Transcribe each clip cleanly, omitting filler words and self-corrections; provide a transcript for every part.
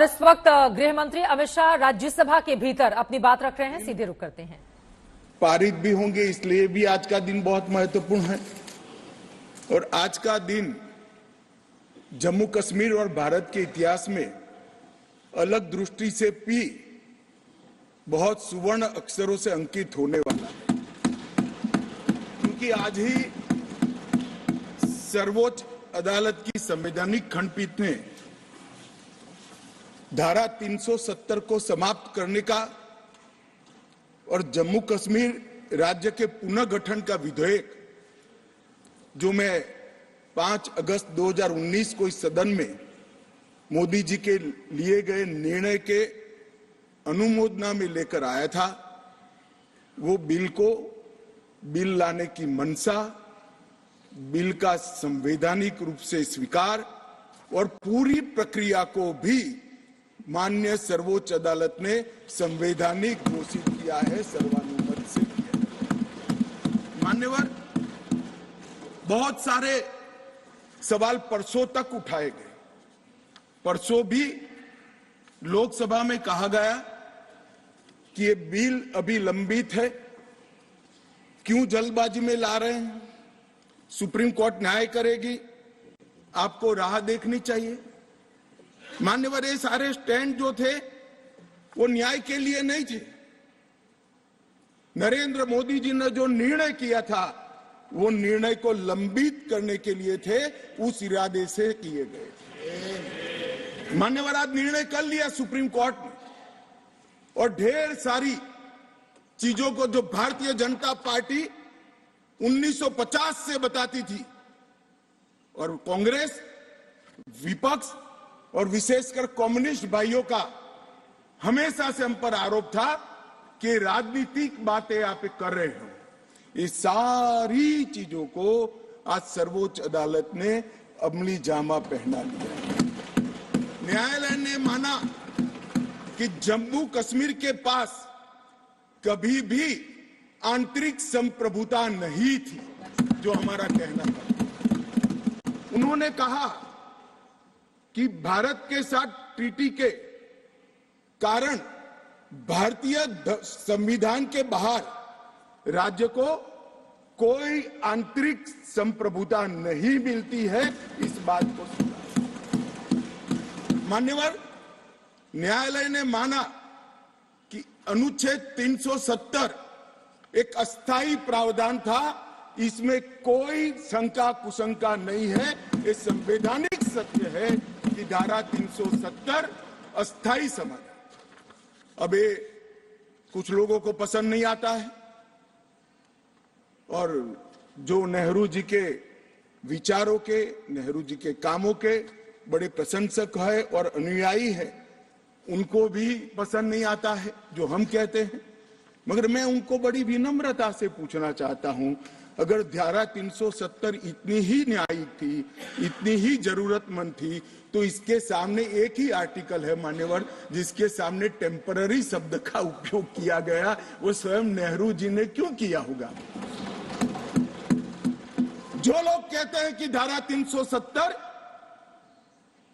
और इस वक्त गृह मंत्री अमित शाह राज्यसभा के भीतर अपनी बात रख रहे हैं। सीधे रुख करते हैं। पारित भी होंगे, इसलिए भी आज का दिन बहुत महत्वपूर्ण है। और आज का दिन जम्मू कश्मीर और भारत के इतिहास में अलग दृष्टि से भी बहुत सुवर्ण अक्षरों से अंकित होने वाला है, क्योंकि आज ही सर्वोच्च अदालत की संवैधानिक खंडपीठ ने धारा 370 को समाप्त करने का और जम्मू कश्मीर राज्य के पुनर्गठन का विधेयक, जो मैं 5 अगस्त 2019 को इस सदन में मोदी जी के लिए गए निर्णय के अनुमोदना में लेकर आया था, वो बिल लाने की मंशा, बिल का संवैधानिक रूप से स्वीकार और पूरी प्रक्रिया को भी माननीय सर्वोच्च अदालत ने संवैधानिक घोषित किया है, सर्वानुमत से किया है। मान्यवर, बहुत सारे सवाल परसों तक उठाए गए। परसों भी लोकसभा में कहा गया कि ये बिल अभी लंबित है, क्यों जल्दबाजी में ला रहे हैं, सुप्रीम कोर्ट न्याय करेगी, आपको राह देखनी चाहिए। मान्यवर, ये सारे स्टैंड जो थे वो न्याय के लिए नहीं थे। नरेंद्र मोदी जी ने जो निर्णय किया था वो निर्णय को लंबित करने के लिए थे, उस इरादे से किए गए थे। मान्यवर, आज निर्णय कर लिया सुप्रीम कोर्ट ने, और ढेर सारी चीजों को जो भारतीय जनता पार्टी 1950 से बताती थी, और कांग्रेस, विपक्ष और विशेषकर कम्युनिस्ट भाइयों का हमेशा से हम पर आरोप था कि राजनीतिक बातें आप कर रहे हो, ये सारी चीजों को आज सर्वोच्च अदालत ने अमली जामा पहना दिया। न्यायालय ने माना कि जम्मू कश्मीर के पास कभी भी आंतरिक संप्रभुता नहीं थी, जो हमारा कहना था। उन्होंने कहा कि भारत के साथ ट्रीटी के कारण भारतीय संविधान के बाहर राज्य को कोई आंतरिक संप्रभुता नहीं मिलती है, इस बात को सुना। मान्यवर, न्यायालय ने माना कि अनुच्छेद 370 एक अस्थायी प्रावधान था, इसमें कोई शंका कुशंका नहीं है, ये संवैधानिक सत्य है कि धारा 370 अस्थायी समाधान। अब ये कुछ लोगों को पसंद नहीं आता है, और जो नेहरू जी के विचारों के, नेहरू जी के कामों के बड़े प्रशंसक है और अनुयायी है, उनको भी पसंद नहीं आता है जो हम कहते हैं। मगर मैं उनको बड़ी विनम्रता से पूछना चाहता हूं, अगर धारा 370 इतनी ही न्यायिक थी, इतनी ही जरूरतमंद थी, तो इसके सामने एक ही आर्टिकल है मान्यवर, जिसके सामने टेम्पररी शब्द का उपयोग किया गया, वो स्वयं नेहरू जी ने क्यों किया होगा? जो लोग कहते हैं कि धारा 370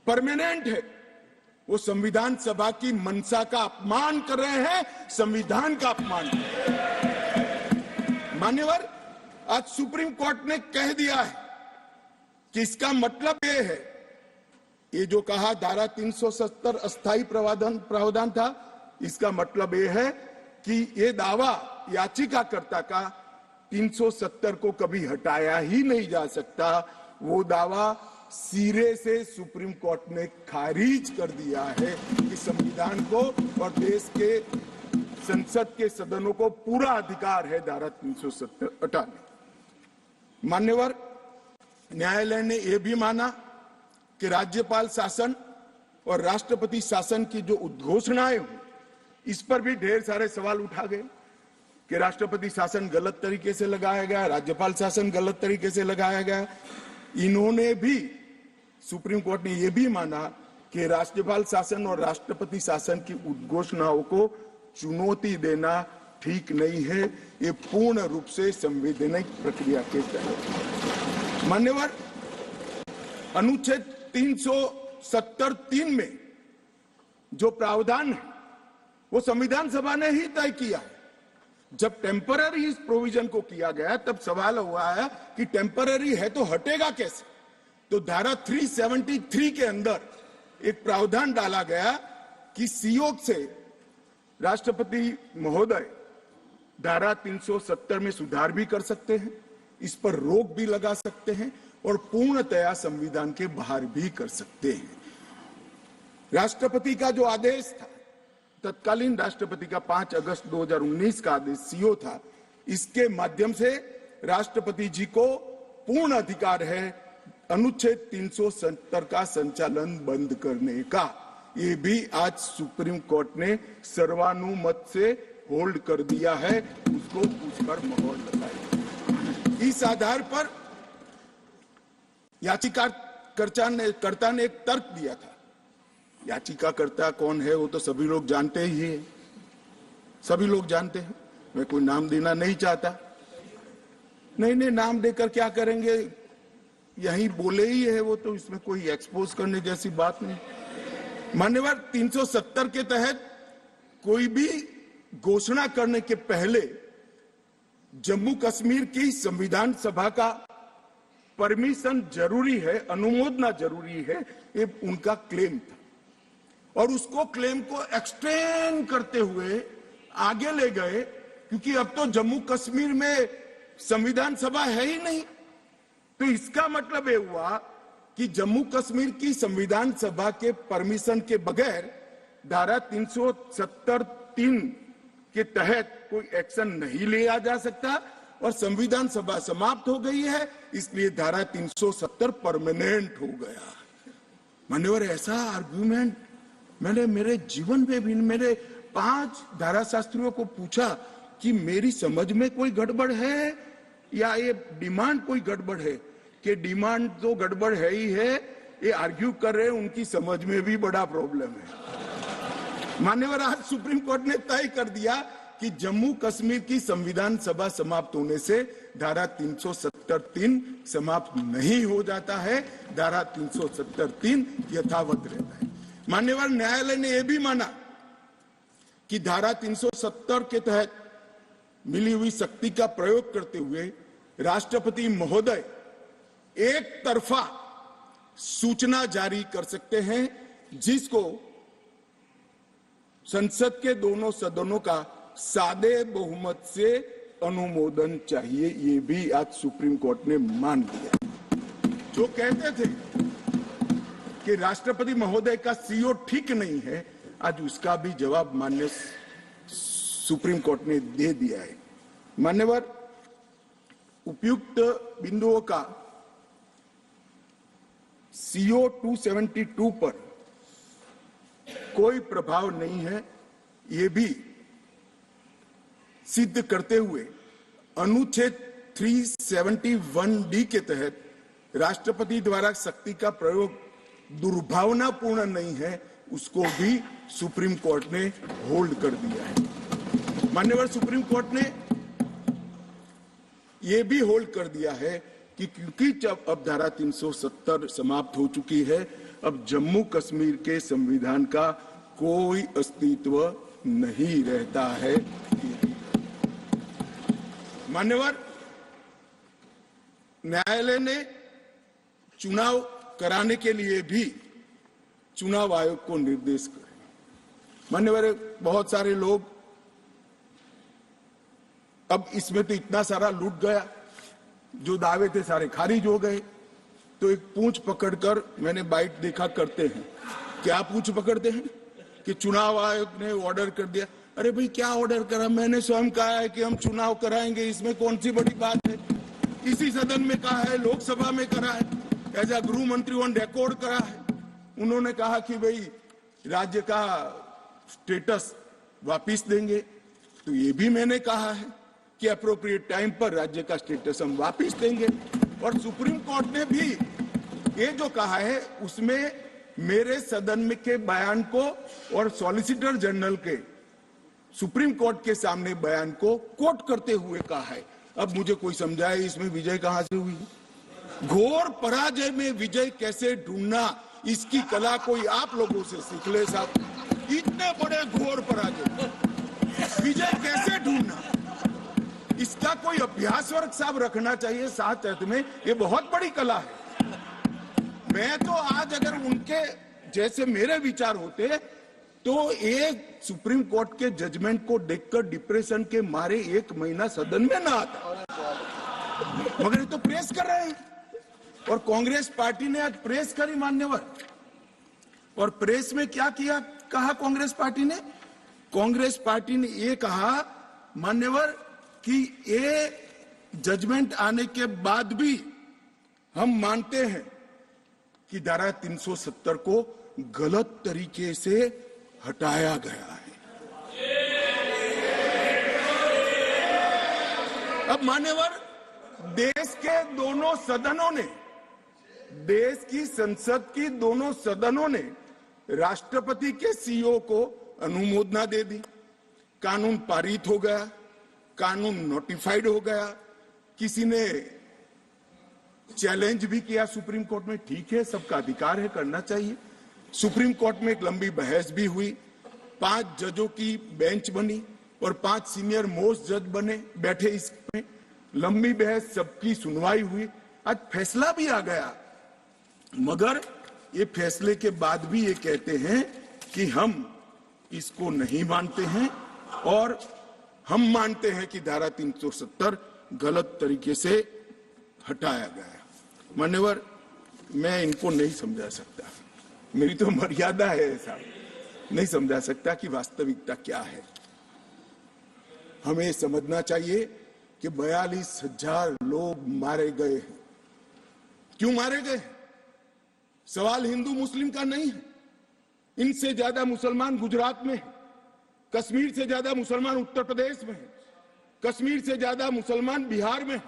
परमानेंट है, वो संविधान सभा की मंशा का अपमान कर रहे हैं, संविधान का अपमान कर रहे हैं। मान्यवर, आज सुप्रीम कोर्ट ने कह दिया है कि इसका मतलब ये है, ये जो कहा धारा 370 अस्थायी प्रावधान था, इसका मतलब ये है कि ये दावा याचिकाकर्ता का 370 को कभी हटाया ही नहीं जा सकता। वो दावा सिरे से सुप्रीम कोर्ट ने खारिज कर दिया है कि संविधान को और देश के संसद के सदनों को पूरा अधिकार है धारा 370 हटाने। मान्यवर, न्यायालय ने यह भी माना कि राज्यपाल शासन और राष्ट्रपति शासन की जो उद्घोषणाएं हुई, इस पर भी ढेर सारे सवाल उठा गए कि राष्ट्रपति शासन गलत तरीके से लगाया गया, राज्यपाल शासन गलत तरीके से लगाया गया। इन्होंने भी, सुप्रीम कोर्ट ने यह भी माना कि राज्यपाल शासन और राष्ट्रपति शासन की उद्घोषणाओं को चुनौती देना ठीक नहीं है, ये पूर्ण रूप से संवैधानिक प्रक्रिया के तहत। मान्यवर, अनुच्छेद 370(3) में जो प्रावधान है वो संविधान सभा ने ही तय किया है। जब टेम्पररी इस प्रोविजन को किया गया तब सवाल हुआ है कि टेम्पररी है तो हटेगा कैसे। तो धारा 373 के अंदर एक प्रावधान डाला गया कि सीओ से राष्ट्रपति महोदय धारा 370 में सुधार भी कर सकते हैं, इस पर रोक भी लगा सकते हैं और पूर्णतया संविधान के बाहर भी कर सकते हैं। राष्ट्रपति का जो आदेश था, तत्कालीन राष्ट्रपति का 5 अगस्त 2019 का आदेश सीओ था, इसके माध्यम से राष्ट्रपति जी को पूर्ण अधिकार है अनुच्छेद 370 का संचालन बंद करने का। ये भी आज सुप्रीम कोर्ट ने सर्वानुमत से होल्ड कर दिया है, उसको उस पर मोहर लगाई। इस आधार पर याचिकाकर्ता ने एक तर्क दिया था। याचिकाकर्ता कौन है वो तो सभी लोग जानते ही हैं, सभी लोग जानते हैं, मैं कोई नाम देना नहीं चाहता। नहीं नाम देकर क्या करेंगे, यही बोले ही है वो, तो इसमें कोई एक्सपोज करने जैसी बात नहीं। मान्यवर 370 के तहत कोई भी घोषणा करने के पहले जम्मू कश्मीर की संविधान सभा का परमिशन जरूरी है, अनुमोदना जरूरी है, ये उनका क्लेम था। और उसको क्लेम को एक्सटेंड करते हुए आगे ले गए, क्योंकि अब तो जम्मू कश्मीर में संविधान सभा है ही नहीं। तो इसका मतलब ये हुआ कि जम्मू कश्मीर की संविधान सभा के परमिशन के बगैर धारा 370(3) के तहत कोई एक्शन नहीं लिया जा सकता और संविधान सभा समाप्त हो गई है, इसलिए धारा 370 परमानेंट हो गया। मान्यवर ऐसा आर्गुमेंट मैंने मेरे जीवन में भी मेरे 5 धारा शास्त्रियों को पूछा कि मेरी समझ में कोई गड़बड़ है या ये डिमांड कोई गड़बड़ है, कि डिमांड तो गड़बड़ है ही है, ये आर्ग्यू कर रहे हैं उनकी समझ में भी बड़ा प्रॉब्लम है। मान्यवर आज सुप्रीम कोर्ट ने तय कर दिया कि जम्मू कश्मीर की संविधान सभा समाप्त होने से धारा 370(3) समाप्त नहीं हो जाता है, धारा 370(3) यथावत रहता है। मान्यवर न्यायालय ने यह भी माना कि धारा 370 के तहत मिली हुई शक्ति का प्रयोग करते हुए राष्ट्रपति महोदय एक तरफा सूचना जारी कर सकते हैं, जिसको संसद के दोनों सदनों का सादे बहुमत से अनुमोदन चाहिए। ये भी आज सुप्रीम कोर्ट ने मान लिया। जो कहते थे कि राष्ट्रपति महोदय का सीओ ठीक नहीं है, आज उसका भी जवाब माननीय सुप्रीम कोर्ट ने दे दिया है। मान्यवर उपयुक्त बिंदुओं का सीओ 272 पर कोई प्रभाव नहीं है, ये भी सिद्ध करते हुए अनुच्छेद 371(d) के तहत राष्ट्रपति द्वारा शक्ति का प्रयोग दुर्भावनापूर्ण नहीं है, उसको भी सुप्रीम कोर्ट ने होल्ड कर दिया है। मान्यवर सुप्रीम कोर्ट ने यह भी होल्ड कर दिया है कि क्योंकि जब अब धारा 370 समाप्त हो चुकी है, अब जम्मू कश्मीर के संविधान का कोई अस्तित्व नहीं रहता है। मान्यवर न्यायालय ने चुनाव कराने के लिए भी चुनाव आयोग को निर्देश करे। मान्यवर बहुत सारे लोग अब इसमें तो इतना सारा लूट गया, जो दावे थे सारे खारिज हो गए। तो एक पूंछ पकड़कर मैंने बाइट देखा करते हैं, क्या पूंछ पकड़ते हैं कि चुनाव आयोग ने ऑर्डर कर दिया। अरे भाई क्या ऑर्डर करा, मैंने स्वयं कहा है कि हम चुनाव कराएंगे, इसमें कौन सी बड़ी बात है। इसी सदन में कहा है, लोकसभा में करा है, एज अ गृह मंत्री ऑन रिकॉर्ड करा है। उन्होंने कहा कि भाई राज्य का स्टेटस वापिस देंगे, तो ये भी मैंने कहा है कि अप्रोप्रिएट टाइम पर राज्य का स्टेटस हम वापिस देंगे। और सुप्रीम कोर्ट ने भी ये जो कहा है उसमें मेरे सदन में के बयान को और सॉलिसिटर जनरल के सुप्रीम कोर्ट के सामने बयान को कोट करते हुए कहा है। अब मुझे कोई समझाए इसमें विजय कहां से हुई। घोर पराजय में विजय कैसे ढूंढना, इसकी कला कोई आप लोगों से सीख ले साहब। इतने बड़े घोर पराजय, विजय कैसे ढूंढना, इसका कोई अभ्यास वर्ग साहब रखना चाहिए साथ में। ये बहुत बड़ी कला है। मैं तो आज अगर उनके जैसे मेरे विचार होते तो एक सुप्रीम कोर्ट के जजमेंट को देखकर डिप्रेशन के मारे 1 महीना सदन में ना आता, मगर ये तो प्रेस कर रहे हैं। और कांग्रेस पार्टी ने आज प्रेस करी मान्यवर, और प्रेस में क्या किया कहा कांग्रेस पार्टी ने? कांग्रेस पार्टी ने ये कहा मान्यवर कि ये जजमेंट आने के बाद भी हम मानते हैं कि धारा 370 को गलत तरीके से हटाया गया है। अब मान्यवर, देश के दोनों सदनों ने, देश की संसद की दोनों सदनों ने राष्ट्रपति के सीओ को अनुमोदना दे दी, कानून पारित हो गया, कानून नोटिफाइड हो गया, किसी ने चैलेंज भी किया सुप्रीम कोर्ट में। ठीक है, सबका अधिकार है, करना चाहिए। सुप्रीम कोर्ट में एक लंबी बहस भी हुई, 5 जजों की बेंच बनी और 5 सीनियर मोस्ट जज बने बैठे इसमें, लंबी बहस, सबकी सुनवाई हुई, आज फैसला भी आ गया। मगर ये फैसले के बाद भी ये कहते हैं कि हम इसको नहीं मानते हैं और हम मानते हैं कि धारा 370 गलत तरीके से हटाया गया है। मान्यवर, मैं इनको नहीं समझा सकता, मेरी तो मर्यादा है ऐसा, नहीं समझा सकता कि वास्तविकता क्या है। हमें समझना चाहिए कि 42,000 लोग मारे गए हैं। क्यों मारे गए? सवाल हिंदू मुस्लिम का नहीं है। इनसे ज्यादा मुसलमान गुजरात में है, कश्मीर से ज्यादा मुसलमान उत्तर प्रदेश में है, कश्मीर से ज्यादा मुसलमान बिहार में है,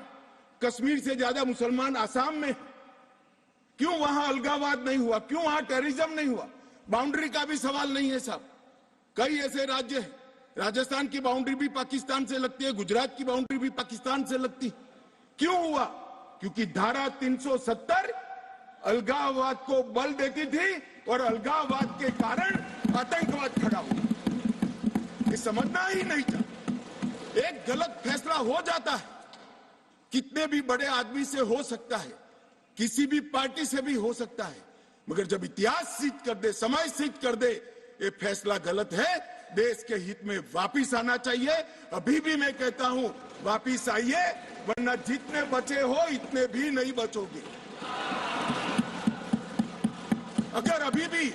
कश्मीर से ज्यादा मुसलमान आसाम में है। क्यों वहां अलगाववाद नहीं हुआ? क्यों वहां टेररिज्म नहीं हुआ? बाउंड्री का भी सवाल नहीं है साहब। कई ऐसे राज्य हैं, राजस्थान की बाउंड्री भी पाकिस्तान से लगती है, गुजरात की बाउंड्री भी पाकिस्तान से लगती। क्यों हुआ? क्योंकि धारा 370 अलगाववाद को बल देती थी और अलगाववाद के कारण आतंकवाद खड़ा हुआ। ये समझना ही नहीं था। एक गलत फैसला हो जाता है, कितने भी बड़े आदमी से हो सकता है, किसी भी पार्टी से भी हो सकता है, मगर जब इतिहास सिद्ध कर दे, समय सिद्ध कर दे ये फैसला गलत है, देश के हित में वापिस आना चाहिए। अभी भी मैं कहता हूं, वापिस आइए, वरना जितने बचे हो इतने भी नहीं बचोगे। अगर अभी भी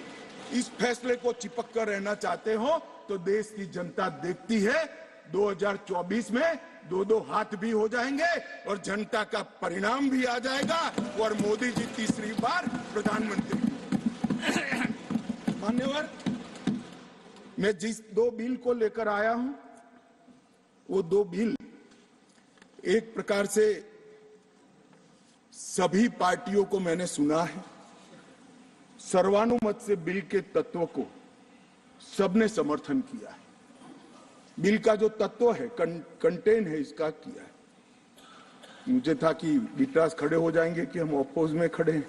इस फैसले को चिपक कर रहना चाहते हो तो देश की जनता देखती है 2024 में 2-2 हाथ भी हो जाएंगे और जनता का परिणाम भी आ जाएगा और मोदी जी तीसरी बार प्रधानमंत्री। मान्यवर, मैं जिस 2 बिल को लेकर आया हूं वो 2 बिल एक प्रकार से सभी पार्टियों को मैंने सुना है, सर्वानुमत से बिल के तत्व को सबने समर्थन किया है। बिल का जो तत्व है, कंटेन है, इसका किया है। मुझे था कि विकास खड़े हो जाएंगे कि हम अपोज में खड़े हैं,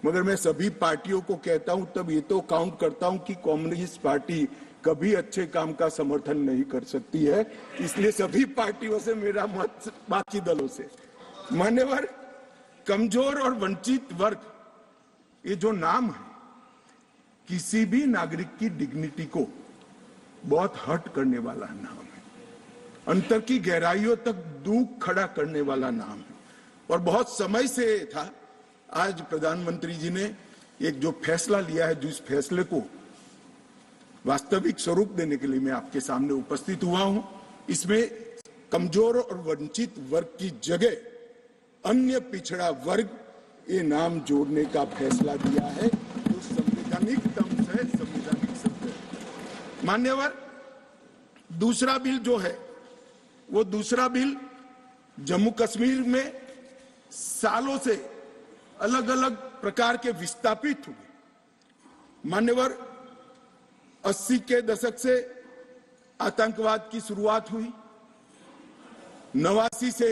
मगर मैं सभी पार्टियों को कहता हूं, तब ये तो काउंट करता हूं कि कम्युनिस्ट पार्टी कभी अच्छे काम का समर्थन नहीं कर सकती है, इसलिए सभी पार्टियों से मेरा मत बाकी दलों से। मान्यवर, कमजोर और वंचित वर्ग ये जो नाम है, किसी भी नागरिक की डिग्निटी को बहुत हर्ट करने वाला नाम है, अंतर की गहराइयों तक दुख खड़ा करने वाला नाम है और बहुत समय से था। आज प्रधानमंत्री जी ने एक जो फैसला लिया है, जिस फैसले को वास्तविक स्वरूप देने के लिए मैं आपके सामने उपस्थित हुआ हूं, इसमें कमजोर और वंचित वर्ग की जगह अन्य पिछड़ा वर्ग ये नाम जोड़ने का फैसला दिया है, जो संवैधानिक ढंग से संवैधानिक शब्द है। मान्यवर, दूसरा बिल जो है वो दूसरा बिल जम्मू कश्मीर में सालों से अलग अलग प्रकार के विस्थापित हुए। मान्यवर, 80 के दशक से आतंकवाद की शुरुआत हुई, 89 से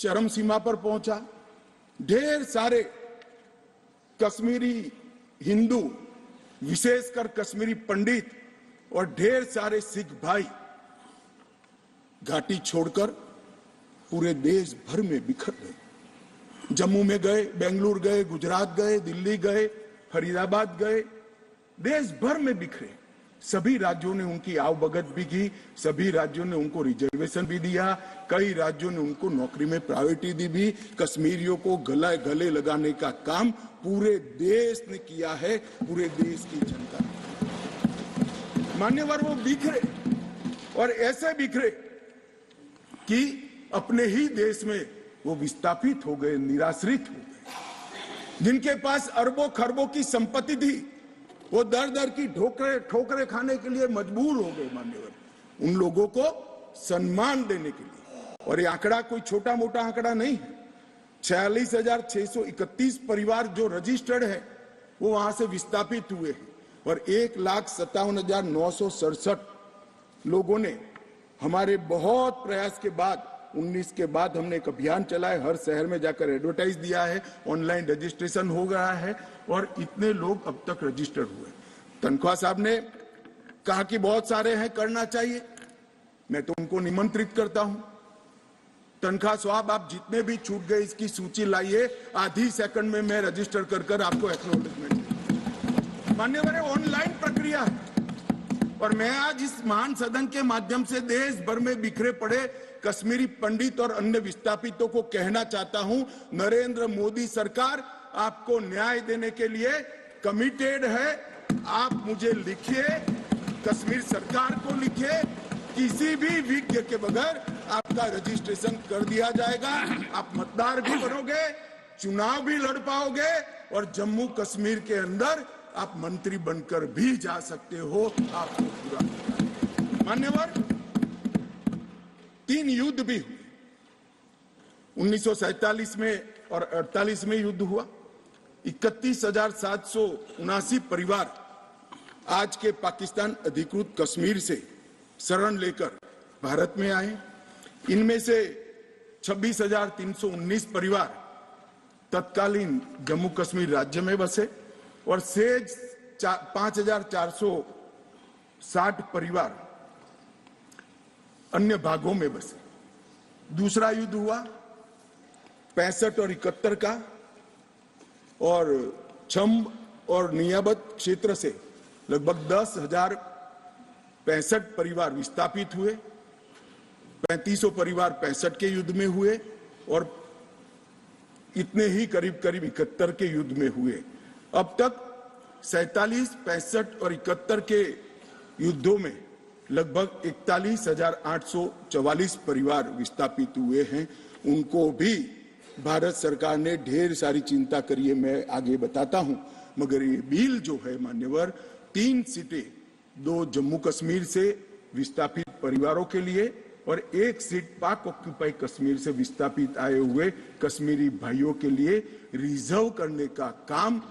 चरम सीमा पर पहुंचा। ढेर सारे कश्मीरी हिंदू, विशेषकर कश्मीरी पंडित और ढेर सारे सिख भाई घाटी छोड़कर पूरे देश भर में बिखर गए। जम्मू में गए, बेंगलुरु गए, गुजरात गए, दिल्ली गए, फरीदाबाद गए, देश भर में बिखरे। सभी राज्यों ने उनकी आवभगत भी की, सभी राज्यों ने उनको रिजर्वेशन भी दिया, कई राज्यों ने उनको नौकरी में प्रायोरिटी दी भी। कश्मीरियों को गले लगाने का काम पूरे देश ने किया है, पूरे देश की जनता ने। मान्यवर, वो बिखरे और ऐसे बिखरे कि अपने ही देश में वो विस्थापित हो गए, निराश्रित हो गए। जिनके पास अरबों खरबों की संपत्ति थी, वो दर दर की ठोकरे खाने के लिए मजबूर हो गए। मान्यवर, उन लोगों को सम्मान देने के लिए, और ये आंकड़ा कोई छोटा मोटा आंकड़ा नहीं है, 46,631 परिवार जो रजिस्टर्ड है वो वहां से विस्थापित हुए हैं, और 1,57,967 लोगों ने हमारे बहुत प्रयास के बाद 19 के बाद हमने एक अभियान चलाया, हर शहर में जाकर एडवर्टाइज दिया है, ऑनलाइन रजिस्ट्रेशन हो गया है, और इतने लोग अब तक रजिस्टर्ड हुए। तनख्वाह साहब ने कहा कि बहुत सारे हैं, करना चाहिए। मैं तो उनको निमंत्रित करता हूं, तनख्वाह साहब आप जितने भी छूट गए इसकी सूची लाइए, आधी सेकंड में मैं रजिस्टर कर आपको एक्नॉलेजमेंट। मान्यवर, ऑनलाइन प्रक्रिया है, और मैं आज इस महान सदन के माध्यम से देश भर में बिखरे पड़े कश्मीरी पंडित और अन्य विस्थापितों को कहना चाहता हूं, नरेंद्र मोदी सरकार आपको न्याय देने के लिए कमिटेड है। आप मुझे लिखिए, कश्मीर सरकार को लिखिए, किसी भी विज्ञ के बगैर आपका रजिस्ट्रेशन कर दिया जाएगा। आप मतदार भी बनोगे, चुनाव भी लड़ पाओगे, और जम्मू कश्मीर के अंदर आप मंत्री बनकर भी जा सकते हो। आपको पूरा। मान्यवर, 3 युद्ध भी हुए, 1947 में और 48 में युद्ध हुआ। 31,779 परिवार आज के पाकिस्तान अधिकृत कश्मीर से शरण लेकर भारत में आए। इनमें से 26,319 परिवार तत्कालीन जम्मू कश्मीर राज्य में बसे, और शेष 5,460 परिवार अन्य भागों में बसे। दूसरा युद्ध हुआ 65 और 71 का, और छम्ब और नियाबत क्षेत्र से लगभग 10,065 परिवार विस्थापित हुए। 3500 परिवार 65 के युद्ध में हुए, और इतने ही करीब 71 के युद्ध में हुए। अब तक 47, 65 और 71 के युद्धों में लगभग 41,844 परिवार विस्थापित हुए हैं। उनको भी भारत सरकार ने ढेर सारी चिंता करी है, मैं आगे बताता हूं। मगर ये बिल जो है मान्यवर, 3 सीटें, 2 जम्मू कश्मीर से विस्थापित परिवारों के लिए और 1 सीट पाक ऑक्यूपाई कश्मीर से विस्थापित आए हुए कश्मीरी भाइयों के लिए रिजर्व करने का काम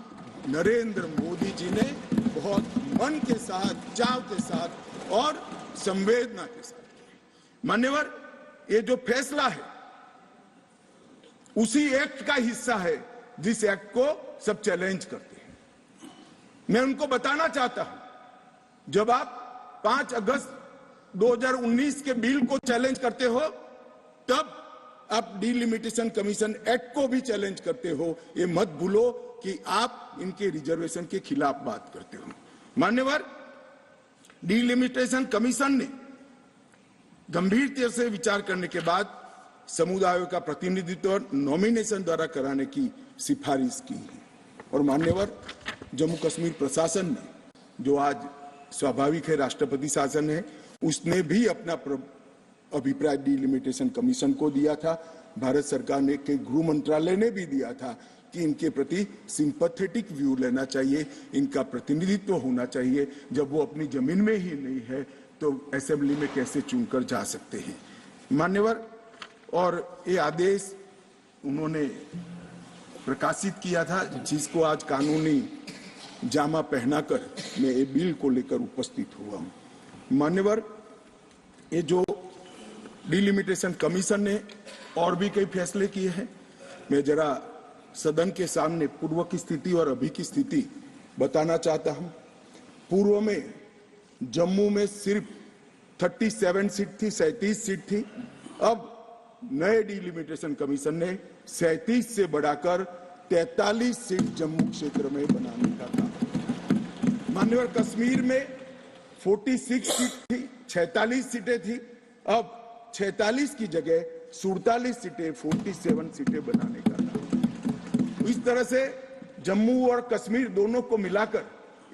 नरेंद्र मोदी जी ने बहुत मन के साथ, चाव के साथ और संवेदना के साथ किया। मान्यवर, ये जो फैसला है उसी एक्ट का हिस्सा है जिस एक्ट को सब चैलेंज करते हैं। मैं उनको बताना चाहता हूं, जब आप 5 अगस्त 2019 के बिल को चैलेंज करते हो, तब आप डिलिमिटेशन कमीशन एक्ट को भी चैलेंज करते हो। ये मत भूलो कि आप इनके रिजर्वेशन के खिलाफ बात करते हो। मान्यवर, डिलिमिटेशन कमीशन ने गंभीरता से विचार करने के बाद समुदायों का प्रतिनिधित्व नॉमिनेशन द्वारा कराने की सिफारिश की है। और मान्यवर, जम्मू कश्मीर प्रशासन ने, जो आज स्वाभाविक है राष्ट्रपति शासन है, उसने भी अपना अभिप्राय डिलिमिटेशन कमीशन को दिया था। भारत सरकार ने के गृह मंत्रालय ने भी दिया था कि इनके प्रति सिंपैथेटिक व्यू लेना चाहिए, इनका प्रतिनिधित्व होना चाहिए। जब वो अपनी जमीन में ही नहीं है तो असेंबली में कैसे चुनकर जा सकते हैं। मान्यवर, और ये आदेश उन्होंने प्रकाशित किया था, जिसको आज कानूनी जामा पहनाकर मैं ये बिल को लेकर उपस्थित हुआ हूं। मान्यवर, ये जो डिलिमिटेशन कमीशन ने और भी कई फैसले किए हैं, मैं जरा सदन के सामने पूर्व की स्थिति और अभी की स्थिति बताना चाहता हूं। पूर्व में जम्मू में सिर्फ 37 सीट थी, 37 सीट थी। अब नए डिलिमिटेशन कमीशन ने 37 से बढ़ाकर 43 सीट जम्मू क्षेत्र में बनाने का कहा। मान्यवर कश्मीर में 46 सीट थी, 46 सीटें थी। अब 46 की जगह 47 सीटें, 47 सीटें बनाने का कहा। इस तरह से जम्मू और कश्मीर दोनों को मिलाकर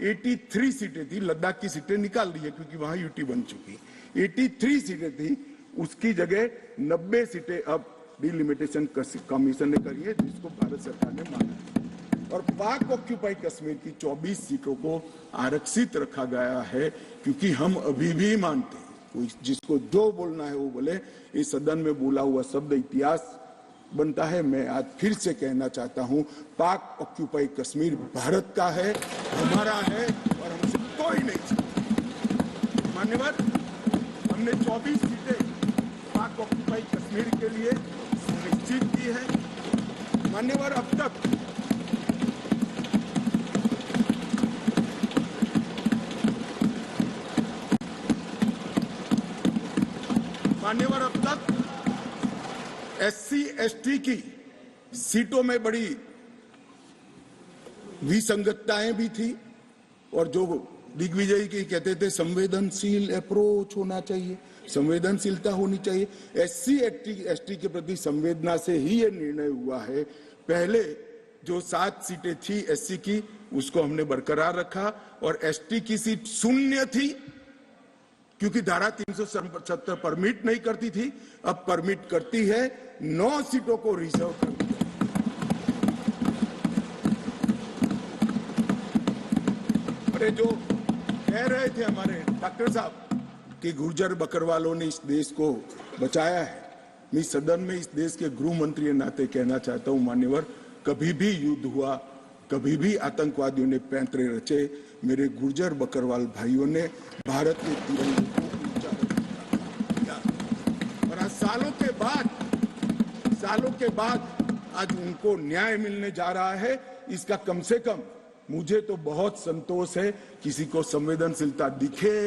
83 सीटें थी। लद्दाख की सीटें निकाल दी है क्योंकि वहां यूटी बन चुकी। 83 सीटें थी, उसकी जगह 90 सीटें अब डिलिमिटेशन कमीशन ने करी है, जिसको भारत सरकार ने माना है। और पाक ऑक्यूपाई कश्मीर की 24 सीटों को आरक्षित रखा गया है क्योंकि हम अभी भी मानते हैं, कोई जिसको जो बोलना है वो बोले। इस सदन में बोला हुआ शब्द इतिहास बनता है। मैं आज फिर से कहना चाहता हूं, पाक ऑक्यूपाई कश्मीर भारत का है, हमारा है और हमसे कोई नहीं चाहता। मान्यवर, हमने 24 सीटें पाक ऑक्यूपाई कश्मीर के लिए सुनिश्चित की है। मान्यवर, अब तक एससी एसटी की सीटों में बड़ी विसंगतताएं भी थी और जो दिग्विजय की कहते थे संवेदनशील अप्रोच होना चाहिए, संवेदनशीलता होनी चाहिए। एससी एसटी के प्रति संवेदना से ही ये निर्णय हुआ है। पहले जो 7 सीटें थी एससी की, उसको हमने बरकरार रखा और एसटी की सीट 0 थी क्योंकि धारा 377 परमिट नहीं करती थी, अब परमिट करती है। 9 सीटों को रिजर्व कर दिया। अरे जो कह रहे थे हमारे डॉक्टर साहब कि गुर्जर बकरवालों ने इस देश को बचाया है, मैं सदन में इस देश के गृह मंत्री के नाते कहना चाहता हूं, मान्यवर, कभी भी युद्ध हुआ, कभी भी आतंकवादियों ने पैंतरे रचे, मेरे गुर्जर बकरवाल भाइयों ने भारत के तिरंगे को ऊंचा रखा। और आज सालों के बाद आज उनको न्याय मिलने जा रहा है। इसका कम से कम मुझे तो बहुत संतोष है। किसी को संवेदनशीलता दिखे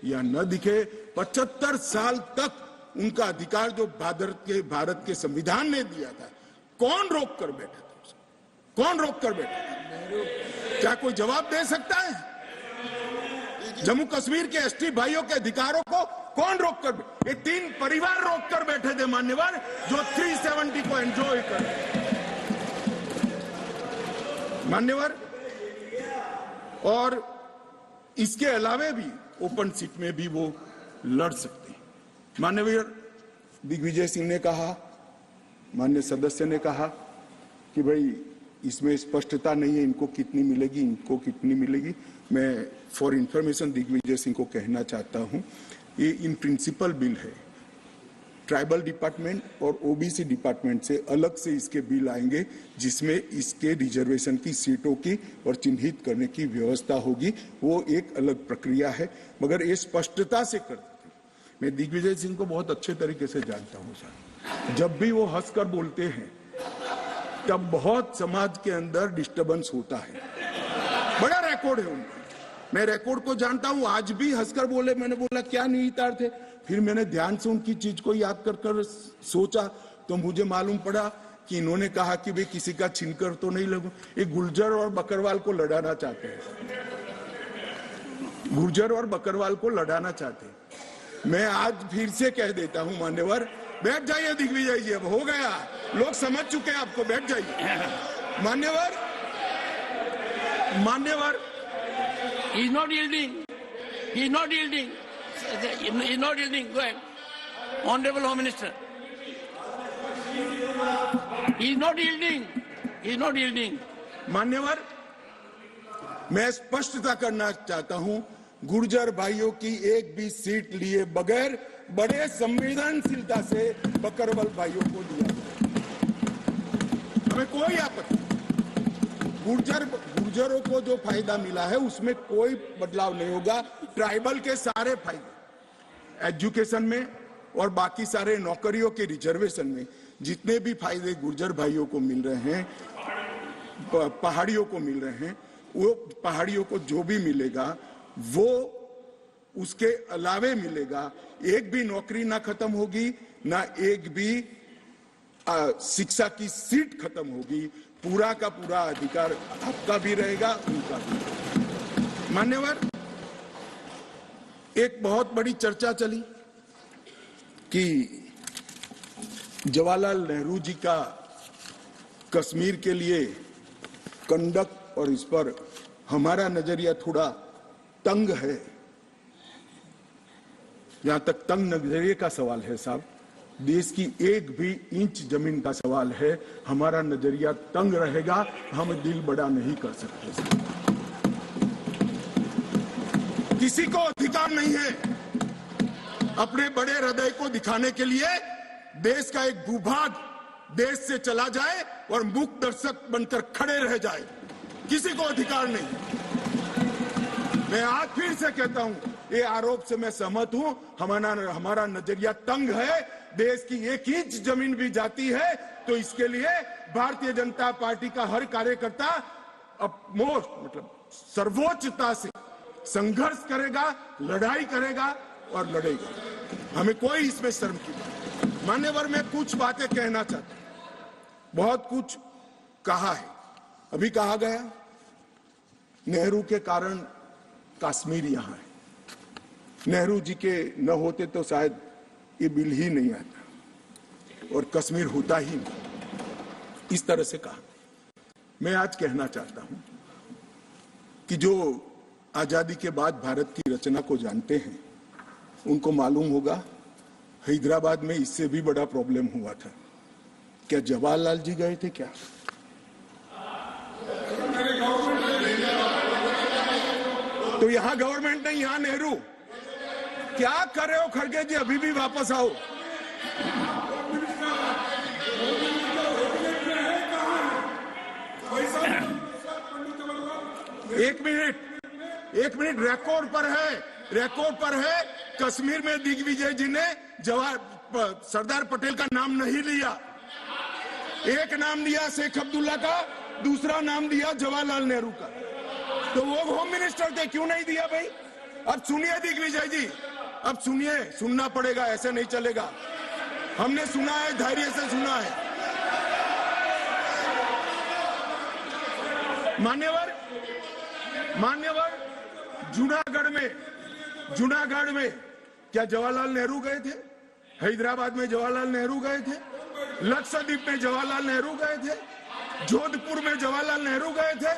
या न दिखे, 75 साल तक उनका अधिकार जो भारत के संविधान ने दिया था, कौन रोक कर बैठा था उसको? कौन रोक कर बैठा था? क्या कोई जवाब दे सकता है? जम्मू कश्मीर के एसटी भाइयों के अधिकारों को कौन रोक कर? ये 3 परिवार रोक कर बैठे थे मान्यवर, जो 370 को एंजॉय कर मान्यवर। और इसके अलावे भी ओपन सीट में भी वो लड़ सकते हैं। माननीय दिग्विजय सिंह ने कहा, माननीय सदस्य ने कहा कि भाई इसमें स्पष्टता नहीं है, इनको कितनी मिलेगी, इनको कितनी मिलेगी। मैं फॉर इंफॉर्मेशन दिग्विजय सिंह को कहना चाहता हूं, ये इन प्रिंसिपल बिल है। ट्राइबल डिपार्टमेंट और ओबीसी डिपार्टमेंट से अलग से इसके बिल आएंगे, जिसमें इसके रिजर्वेशन की सीटों की और चिन्हित करने की व्यवस्था होगी। वो एक अलग प्रक्रिया है, मगर ये स्पष्टता से कर देते। मैं दिग्विजय सिंह को बहुत अच्छे तरीके से जानता हूं सर। जब भी वो हंसकर बोलते हैं तब बहुत समाज के अंदर डिस्टर्बेंस होता है। बड़ा रिकॉर्ड है उनका, मैं रिकॉर्ड को जानता हूं। आज भी हंसकर बोले, मैंने बोला क्या निहितार्थ थे, फिर मैंने ध्यान से उनकी चीज को याद कर सोचा तो मुझे मालूम पड़ा कि इन्होंने कहा कि भाई किसी का छीनकर तो नहीं लगू। ये गुर्जर और बकरवाल को लड़ाना चाहते हैं, गुर्जर और बकरवाल को लड़ाना चाहते हैं। मैं आज फिर से कह देता हूं मान्यवर, बैठ जाइए दिग्विजय जी, अब हो गया, लोग समझ चुके हैं आपको, बैठ जाइए। मान्यवर He is not yielding. He is not yielding. He is not yielding. Go ahead. Honorable Home Minister. He is not yielding. He is not yielding. मान्यवर, मैं स्पष्टता करना चाहता हूं, गुर्जर भाइयों की एक भी सीट लिए बगैर बड़े संवेदनशीलता से बकरवाल भाइयों को दिया, हमें कोई आपत्ति। गुर्जरों को जो फायदा मिला है उसमें कोई बदलाव नहीं होगा। ट्राइबल के सारे फायदे एजुकेशन में और बाकी सारे नौकरियों के रिजर्वेशन में जितने भी फायदे गुर्जर भाइयों को मिल रहे हैं, पहाड़ियों को मिल रहे हैं, वो पहाड़ियों को जो भी मिलेगा वो उसके अलावे मिलेगा। एक भी नौकरी ना खत्म होगी, ना एक भी शिक्षा की सीट खत्म होगी। पूरा का पूरा अधिकार आपका भी रहेगा, उनका भी। मान्यवर, एक बहुत बड़ी चर्चा चली कि जवाहरलाल नेहरू जी का कश्मीर के लिए कंडक्ट और इस पर हमारा नजरिया थोड़ा तंग है। यहां तक तंग नजरिए का सवाल है साहब, देश की एक भी इंच जमीन का सवाल है, हमारा नजरिया तंग रहेगा, हम दिल बड़ा नहीं कर सकते। किसी को अधिकार नहीं है अपने बड़े हृदय को दिखाने के लिए देश का एक भूभाग देश से चला जाए और मूक दर्शक बनकर खड़े रह जाए, किसी को अधिकार नहीं। मैं आज फिर से कहता हूं, ये आरोप से मैं सहमत हूं, हमारा नजरिया तंग है। देश की एक इंच जमीन भी जाती है तो इसके लिए भारतीय जनता पार्टी का हर कार्यकर्ता सर्वोच्चता से संघर्ष करेगा, लड़ाई करेगा और लड़ेगा। हमें कोई इसमें शर्म की बात नहीं। मान्यवर, मैं कुछ बातें कहना चाहता हूं। बहुत कुछ कहा है, अभी कहा गया नेहरू के कारण कश्मीर यहां है, नेहरू जी के न होते तो शायद ये बिल ही नहीं आता और कश्मीर होता ही नहीं। इस तरह से कहा। मैं आज कहना चाहता हूं कि जो आजादी के बाद भारत की रचना को जानते हैं उनको मालूम होगा हैदराबाद में इससे भी बड़ा प्रॉब्लम हुआ था। क्या जवाहरलाल जी गए थे क्या? तो यहां गवर्नमेंट नहीं, यहां नेहरू। क्या कर रहे हो खड़गे जी? अभी भी वापस आओ। एक मिनट रिकॉर्ड पर है। कश्मीर में दिग्विजय जी ने सरदार पटेल का नाम नहीं लिया। एक नाम दिया शेख अब्दुल्ला का, दूसरा नाम दिया जवाहरलाल नेहरू का। तो वो होम मिनिस्टर थे, क्यों नहीं दिया भाई? अब सुनिए दिग्विजय जी, अब सुनिए, सुनना पड़ेगा, ऐसे नहीं चलेगा। हमने सुना है, धैर्य से सुना है। मान्यवर, जूनागढ़ में क्या जवाहरलाल नेहरू गए थे? हैदराबाद में जवाहरलाल नेहरू गए थे? लक्षद्वीप में जवाहरलाल नेहरू गए थे? जोधपुर में जवाहरलाल नेहरू गए थे?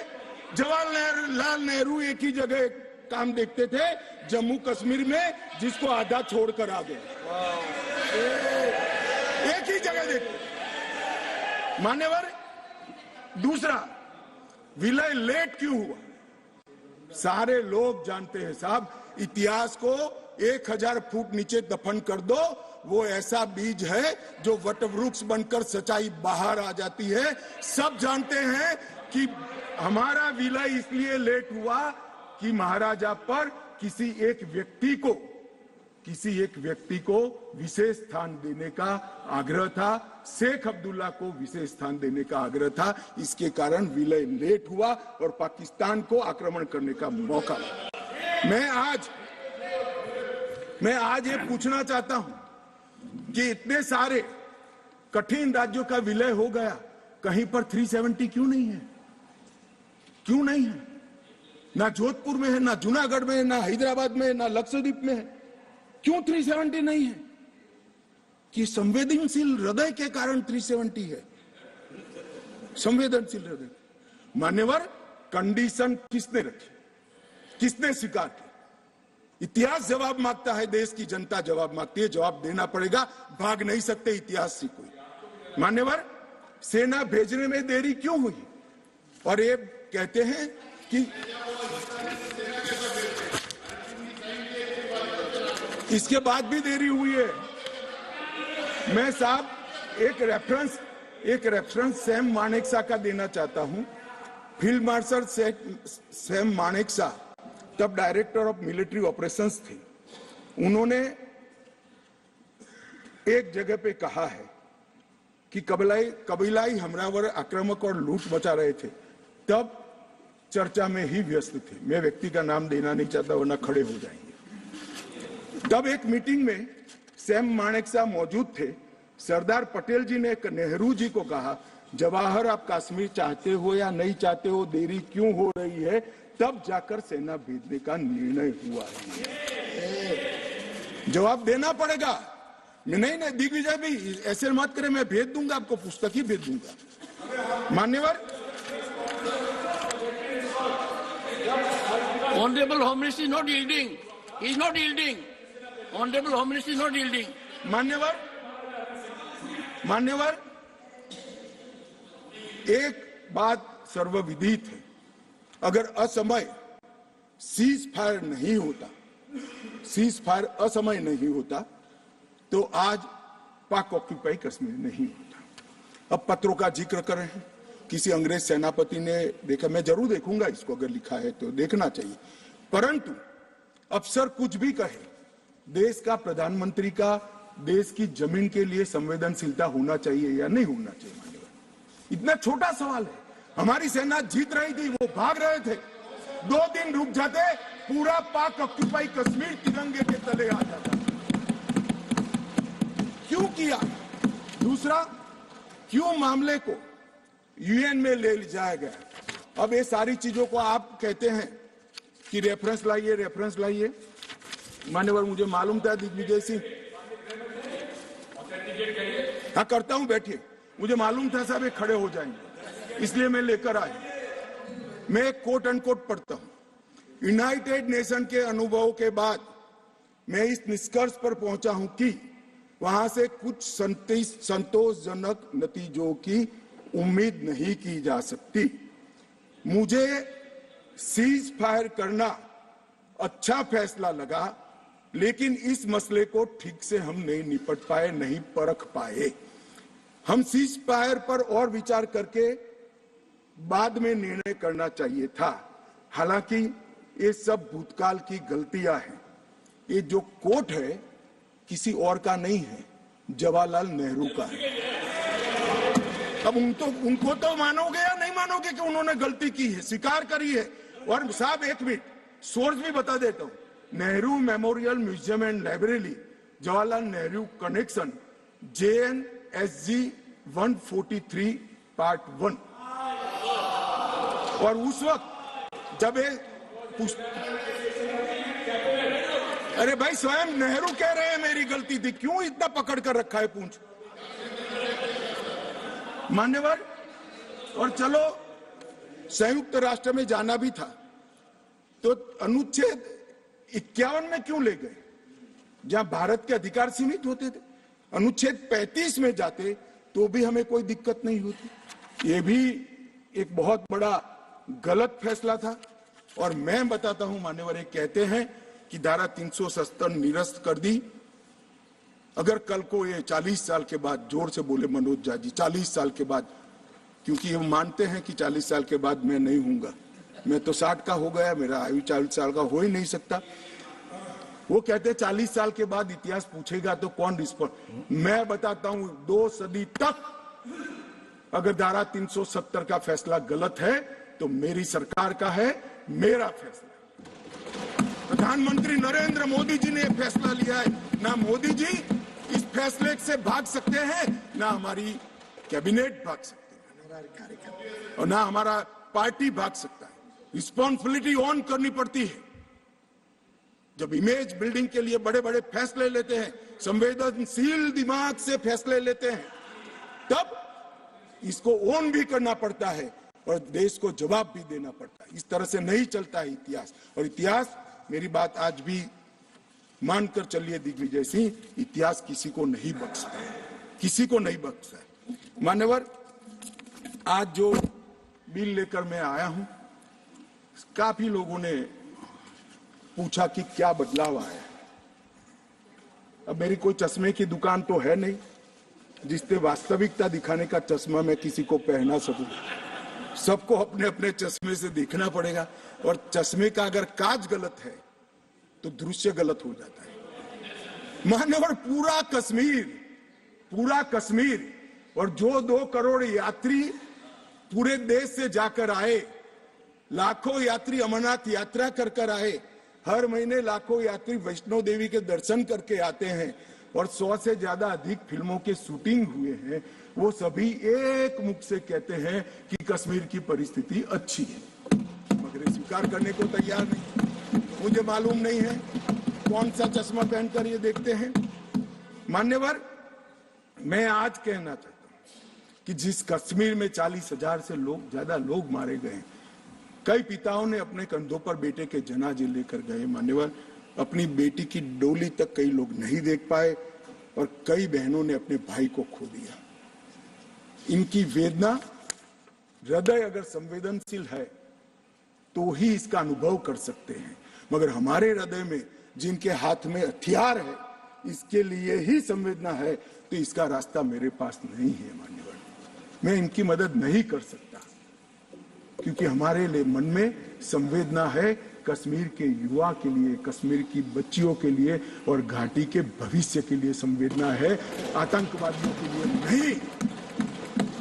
जवाहरलाल नेहरू एक ही जगह काम देखते थे, जम्मू कश्मीर में, जिसको आधा छोड़कर आ गए। एक ही जगह देखते। मान्यवर, दूसरा, विलय लेट क्यों हुआ? सारे लोग जानते हैं साहब, इतिहास को 1000 फुट नीचे दफन कर दो, वो ऐसा बीज है जो वटवृक्ष बनकर सच्चाई बाहर आ जाती है। सब जानते हैं कि हमारा विलय इसलिए लेट हुआ कि महाराजा पर किसी एक व्यक्ति को विशेष स्थान देने का आग्रह था, शेख अब्दुल्ला को विशेष स्थान देने का आग्रह था। इसके कारण विलय लेट हुआ और पाकिस्तान को आक्रमण करने का मौका मिला। मैं आज ये पूछना चाहता हूं कि इतने सारे कठिन राज्यों का विलय हो गया, कहीं पर 370 क्यों नहीं है? क्यों नहीं है? ना जोधपुर में है, ना जूनागढ़ में है, ना हैदराबाद में है, ना लक्षद्वीप में है। क्यों 370 नहीं है? कि संवेदनशील हृदय के कारण 370 है। संवेदनशील हृदय। मान्यवर, कंडीशन किसने रखी? किसने स्वीकार की? इतिहास जवाब मांगता है, देश की जनता जवाब मांगती है, जवाब देना पड़ेगा, भाग नहीं सकते इतिहास से कोई। मान्यवर, सेना भेजने में देरी क्यों हुई? और ये कहते हैं कि इसके बाद भी देरी हुई है। मैं साहब एक रेफरेंस सैम मानेकशॉ का देना चाहता हूं। फील्ड मार्शल सैम मानेकशॉ तब डायरेक्टर ऑफ मिलिट्री ऑपरेशंस थे। उन्होंने एक जगह पे कहा है कि कबीलाई हमलावर आक्रामक और लूट मचा रहे थे, तब चर्चा में ही व्यस्त थे। मैं व्यक्ति का नाम देना नहीं चाहता वरना खड़े हो जाएंगे। तब एक मीटिंग में सैम मानेकशॉ मौजूद थे। सरदार पटेल जी ने नेहरू जी को कहा, जवाहर आप कश्मीर चाहते हो या नहीं चाहते हो, देरी क्यों हो रही है? तब जाकर सेना भेजने का निर्णय हुआ है। जवाब देना पड़ेगा। नहीं दिग्विजय भाई ऐसे मत करें, मैं भेज दूंगा आपको, पुस्तक ही भेज दूंगा। मान्यवर Honorable Home Minister is not yielding. He is not yielding. Honorable Home Minister is not yielding. मान्यवर एक बात सर्वविदित है, अगर असमय सीज फायर नहीं होता, सीज फायर असमय नहीं होता तो आज पाक ऑक्यूपाई कश्मीर नहीं होता। अब पत्रों का जिक्र कर रहे हैं, किसी अंग्रेज सेनापति ने देखा, मैं जरूर देखूंगा इसको, अगर लिखा है तो देखना चाहिए। परंतु अफसर कुछ भी कहे, देश का प्रधानमंत्री का देश की जमीन के लिए संवेदनशीलता होना चाहिए या नहीं होना चाहिए? इतना छोटा सवाल है। हमारी सेना जीत रही थी, वो भाग रहे थे, 2 दिन रुक जाते, पूरा पाक ऑक्यूपाई कश्मीर तिरंगे के तले आ जाता। क्यों किया? दूसरा, क्यों मामले को यूएन में ले जाया गया? अब ये सारी चीजों को आप कहते हैं कि रेफरेंस लाइए, रेफरेंस लाइए। मान्यवर मुझे मालूम था दिग्विजय सिंह, हाँ करता हूं, बैठिए, मुझे मालूम था साहब ये खड़े हो जाएंगे, इसलिए मैं लेकर आया। मैं एक कोट अनकोट पढ़ता हूं। यूनाइटेड नेशन के अनुभव के बाद मैं इस निष्कर्ष पर पहुंचा हूं कि वहां से कुछ संतोषजनक नतीजों की उम्मीद नहीं की जा सकती। मुझे सीज फायर करना अच्छा फैसला लगा, लेकिन इस मसले को ठीक से हम नहीं निपट पाए, नहीं परख पाए। हम सीज फायर पर और विचार करके बाद में निर्णय करना चाहिए था। हालांकि ये सब भूतकाल की गलतियां हैं। ये जो कोट है किसी और का नहीं है, जवाहरलाल नेहरू का है। अब उनको तो मानोगे या नहीं मानोगे कि उन्होंने गलती की है, स्वीकार करी है। और साहब एक मिनट, सोर्स भी बता देता हूं, Nehru memorial museum and library, Jawaharlal Nehru connection, JNSG 143 part 1। और उस वक्त जब अरे भाई स्वयं नेहरू कह रहे हैं मेरी गलती थी, क्यों इतना पकड़ कर रखा है पूंछ? मान्यवर, और चलो संयुक्त राष्ट्र में जाना भी था तो अनुच्छेद 51 में क्यों ले गए, जहां भारत के अधिकार सीमित होते थे? अनुच्छेद 35 में जाते तो भी हमें कोई दिक्कत नहीं होती। ये भी एक बहुत बड़ा गलत फैसला था। और मैं बताता हूं मान्यवर, एक कहते हैं कि धारा 370 निरस्त कर दी। अगर कल को ये 40 साल के बाद, जोर से बोले मनोज झा जी, 40 साल के बाद, क्योंकि ये मानते हैं कि 40 साल के बाद मैं नहीं हूंगा, मैं तो 60 का हो गया, मेरा आयु 40 साल का हो ही नहीं सकता। वो कहते हैं 40 साल के बाद इतिहास पूछेगा तो कौन रिस्पॉन्ड? मैं बताता हूं 2 सदी तक अगर धारा 370 का फैसला गलत है तो मेरी सरकार का है, मेरा फैसला। प्रधानमंत्री नरेंद्र मोदी जी ने यह फैसला लिया है। ना मोदी जी इस फैसले से भाग सकते हैं, ना हमारी कैबिनेट भाग सकते हैं, और ना हमारा पार्टी भाग सकता है। रिस्पॉन्सिबिलिटी ऑन करनी पड़ती है। जब इमेज बिल्डिंग के लिए बड़े बड़े फैसले लेते हैं, संवेदनशील दिमाग से फैसले लेते हैं, तब इसको ऑन भी करना पड़ता है और देश को जवाब भी देना पड़ता है। इस तरह से नहीं चलता है इतिहास। और इतिहास, मेरी बात आज भी मानकर चलिए दिग्विजय सिंह, इतिहास किसी को नहीं बख्शता है, किसी को नहीं बख्शता है। मान्यवर, आज जो बिल लेकर मैं आया हूं, काफी लोगों ने पूछा कि क्या बदलाव आया है। अब मेरी कोई चश्मे की दुकान तो है नहीं जिससे वास्तविकता दिखाने का चश्मा मैं किसी को पहना सकूं। सबको अपने अपने चश्मे से देखना पड़ेगा, और चश्मे का अगर कांच गलत है तो दृश्य गलत हो जाता है। मान्यवर, पूरा कश्मीर और जो 2 करोड़ यात्री पूरे देश से जाकर आए, लाखों यात्री अमरनाथ यात्रा कर आए, हर महीने लाखों यात्री वैष्णो देवी के दर्शन करके आते हैं और 100 से ज्यादा अधिक फिल्मों के शूटिंग हुए हैं, वो सभी एक मुख से कहते हैं कि कश्मीर की परिस्थिति अच्छी है, मगर स्वीकार करने को तैयार नहीं। मुझे मालूम नहीं है कौन सा चश्मा पहनकर ये देखते हैं। मान्यवर, मैं आज कहना चाहता हूं कि जिस कश्मीर में 40,000 से ज्यादा लोग मारे गए, कई पिताओं ने अपने कंधों पर बेटे के जनाजे लेकर गए। मान्यवर, अपनी बेटी की डोली तक कई लोग नहीं देख पाए और कई बहनों ने अपने भाई को खो दिया। इनकी वेदना, हृदय अगर संवेदनशील है तो ही इसका अनुभव कर सकते हैं, मगर हमारे हृदय में जिनके हाथ में हथियार है, इसके लिए ही संवेदना है, तो इसका रास्ता मेरे पास नहीं है। मान्यवर, मैं इनकी मदद नहीं कर सकता, क्योंकि हमारे लिए मन में संवेदना है कश्मीर के युवा के लिए, कश्मीर की बच्चियों के लिए और घाटी के भविष्य के लिए संवेदना है, आतंकवादियों के लिए नहीं।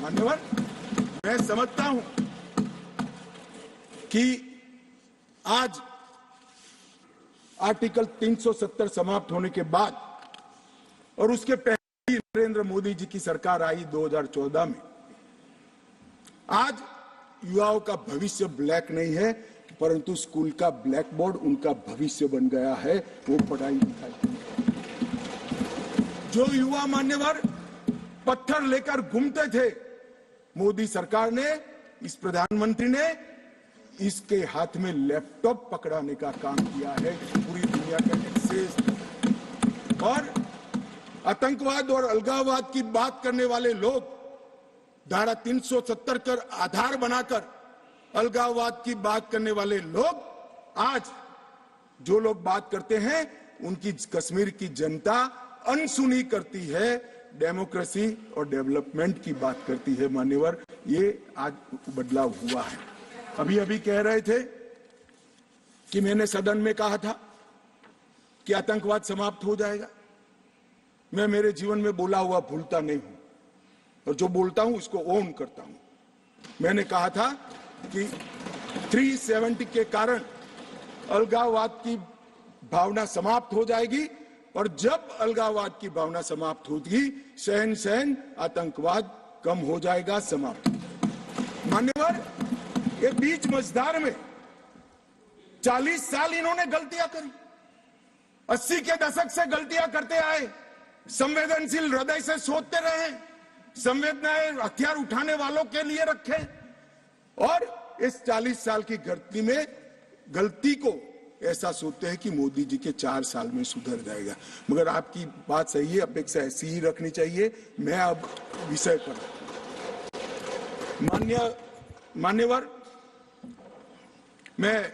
मान्यवर, मैं समझता हूं कि आज आर्टिकल 370 समाप्त होने के बाद और उसके पहले नरेंद्र मोदी जी की सरकार आई 2014 में, आज युवाओं का भविष्य ब्लैक नहीं है, परंतु स्कूल का ब्लैक बोर्ड उनका भविष्य बन गया है, वो पढ़ाई लिखाई। जो युवा मान्यवर पत्थर लेकर घूमते थे, मोदी सरकार ने, इस प्रधानमंत्री ने इसके हाथ में लैपटॉप पकड़ाने का काम किया है। पूरी दुनिया का एक्सेस और आतंकवाद और अलगाववाद की बात करने वाले लोग धारा 370 कर आधार बनाकर अलगाववाद की बात करने वाले लोग, आज जो लोग बात करते हैं उनकी कश्मीर की जनता अनसुनी करती है, डेमोक्रेसी और डेवलपमेंट की बात करती है। मान्यवर, ये आज बदलाव हुआ है। अभी अभी कह रहे थे कि मैंने सदन में कहा था कि आतंकवाद समाप्त हो जाएगा। मैं मेरे जीवन में बोला हुआ भूलता नहीं हूं और जो बोलता हूं उसको ओन करता हूं। मैंने कहा था कि 370 के कारण अलगाववाद की भावना समाप्त हो जाएगी और जब अलगाववाद की भावना समाप्त होगी, सहन सहन आतंकवाद कम हो जाएगा, समाप्त। मान्यवर, ये बीच मझधार में 40 साल इन्होंने गलतियां करी, 80 के दशक से गलतियां करते आए, संवेदनशील हृदय से सोचते रहे, संवेदनाएं हथियार उठाने वालों के लिए रखे और इस 40 साल की गलती को ऐसा सोचते हैं कि मोदी जी के 4 साल में सुधर जाएगा। मगर आपकी बात सही है, अपेक्षा ऐसी ही रखनी चाहिए। मैं अब विषय पर मान्यवर, मैं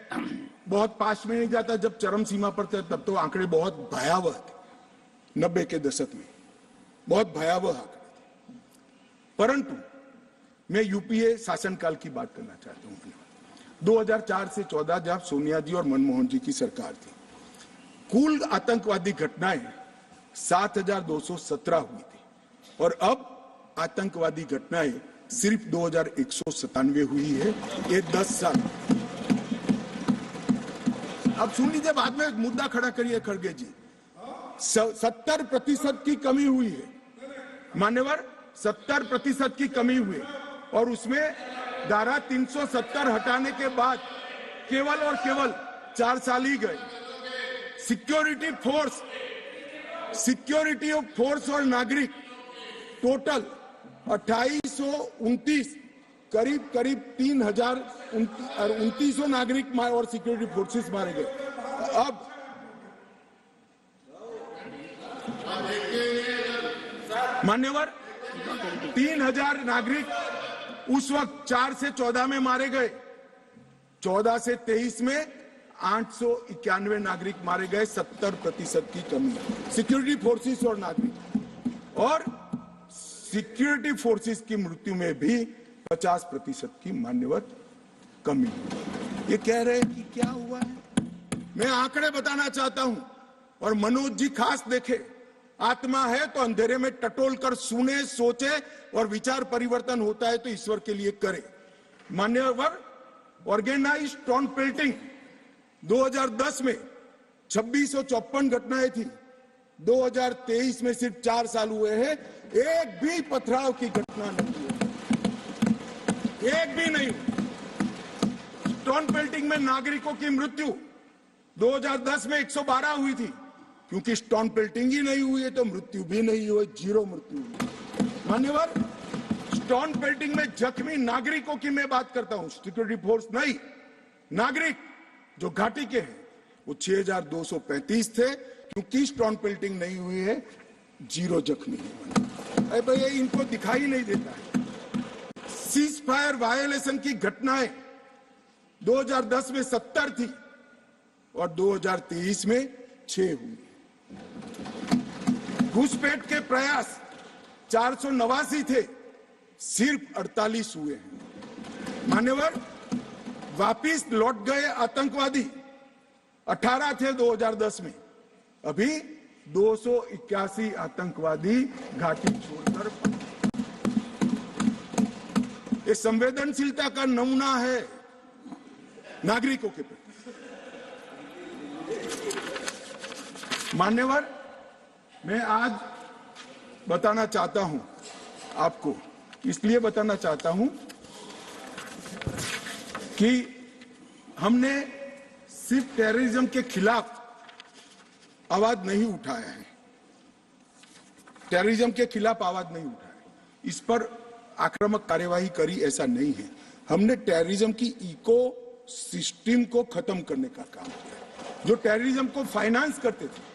बहुत पास में नहीं जाता, जब चरम सीमा पर थे तब तो आंकड़े बहुत भयावह थे, 90 के दशक में बहुत भयावह आंकड़े थे, परंतु मैं यूपीए शासनकाल की बात करना चाहता हूं। 2004 से 14 जब सोनिया जी और मनमोहन जी की सरकार थी, कुल आतंकवादी घटनाएं 7,217 हुई थी और अब आतंकवादी घटनाएं सिर्फ 2,197 हुई है। ये 10 साल। अब सुन लीजिए, बाद में मुद्दा खड़ा करिए खड़गे जी। 70% की कमी हुई है मान्यवर, 70% की कमी हुई और उसमें धारा 370 हटाने के बाद केवल और केवल 4 साल ही गए। सिक्योरिटी फोर्स और नागरिक टोटल 2829, करीब 3,2900 नागरिक और सिक्योरिटी फोर्सेस मारे गए। अब मान्यवर, 3,000 नागरिक उस वक्त 4 से 14 में मारे गए, 14 से 23 में 891 नागरिक मारे गए, 70% की कमी। सिक्योरिटी फोर्सेस और नागरिक और सिक्योरिटी फोर्सेस की मृत्यु में भी 50% की मान्यवर कमी। ये कह रहे हैं कि क्या हुआ है, मैं आंकड़े बताना चाहता हूं और मनोज जी खास देखे। आत्मा है तो अंधेरे में टटोल कर सुने, सोचे और विचार परिवर्तन होता है तो ईश्वर के लिए करे। मान्यवर, ऑर्गेनाइज्ड टाउन पेल्टिंग 2010 में 2654 घटनाएं थी। 2023 में सिर्फ 4 साल हुए हैं, एक भी पथराव की घटना नहीं हुई, एक भी नहीं। स्टोन पेल्टिंग में नागरिकों की मृत्यु 2010 में 112 हुई थी, क्योंकि स्टोन पेल्टिंग ही नहीं हुई है तो मृत्यु भी नहीं हुई, 0 मृत्यु हुई। मान्यवर, स्टोन पेल्टिंग में जख्मी नागरिकों की मैं बात करता हूं, सिक्योरिटी फोर्स नहीं, नागरिक जो घाटी के हैं वो 6235 थे, क्योंकि स्टोन पेल्टिंग नहीं हुई है, 0 जख्मी है। अरे भैया, इनको दिखाई नहीं देता है। सीज फायर वायलेशन की घटनाएं 2010 में 70 थी और 2023 में 6 हुई। घुसपैठ के प्रयास 489 थे, सिर्फ 48 हुए हैं। मान्यवर, वापिस लौट गए आतंकवादी 18 थे 2010 में, अभी 281 आतंकवादी घाटी छोड़कर। ये संवेदनशीलता का नमूना है नागरिकों के प्रति। मान्यवर, मैं आज बताना चाहता हूं आपको, इसलिए बताना चाहता हूं कि हमने सिर्फ टेररिज्म के खिलाफ आवाज नहीं उठाया है, टेररिज्म के खिलाफ आवाज नहीं उठाया, इस पर आक्रामक कार्यवाही करी, ऐसा नहीं है। हमने टेररिज्म की इको सिस्टम को खत्म करने का काम किया। जो टेररिज्म को फाइनेंस करते थे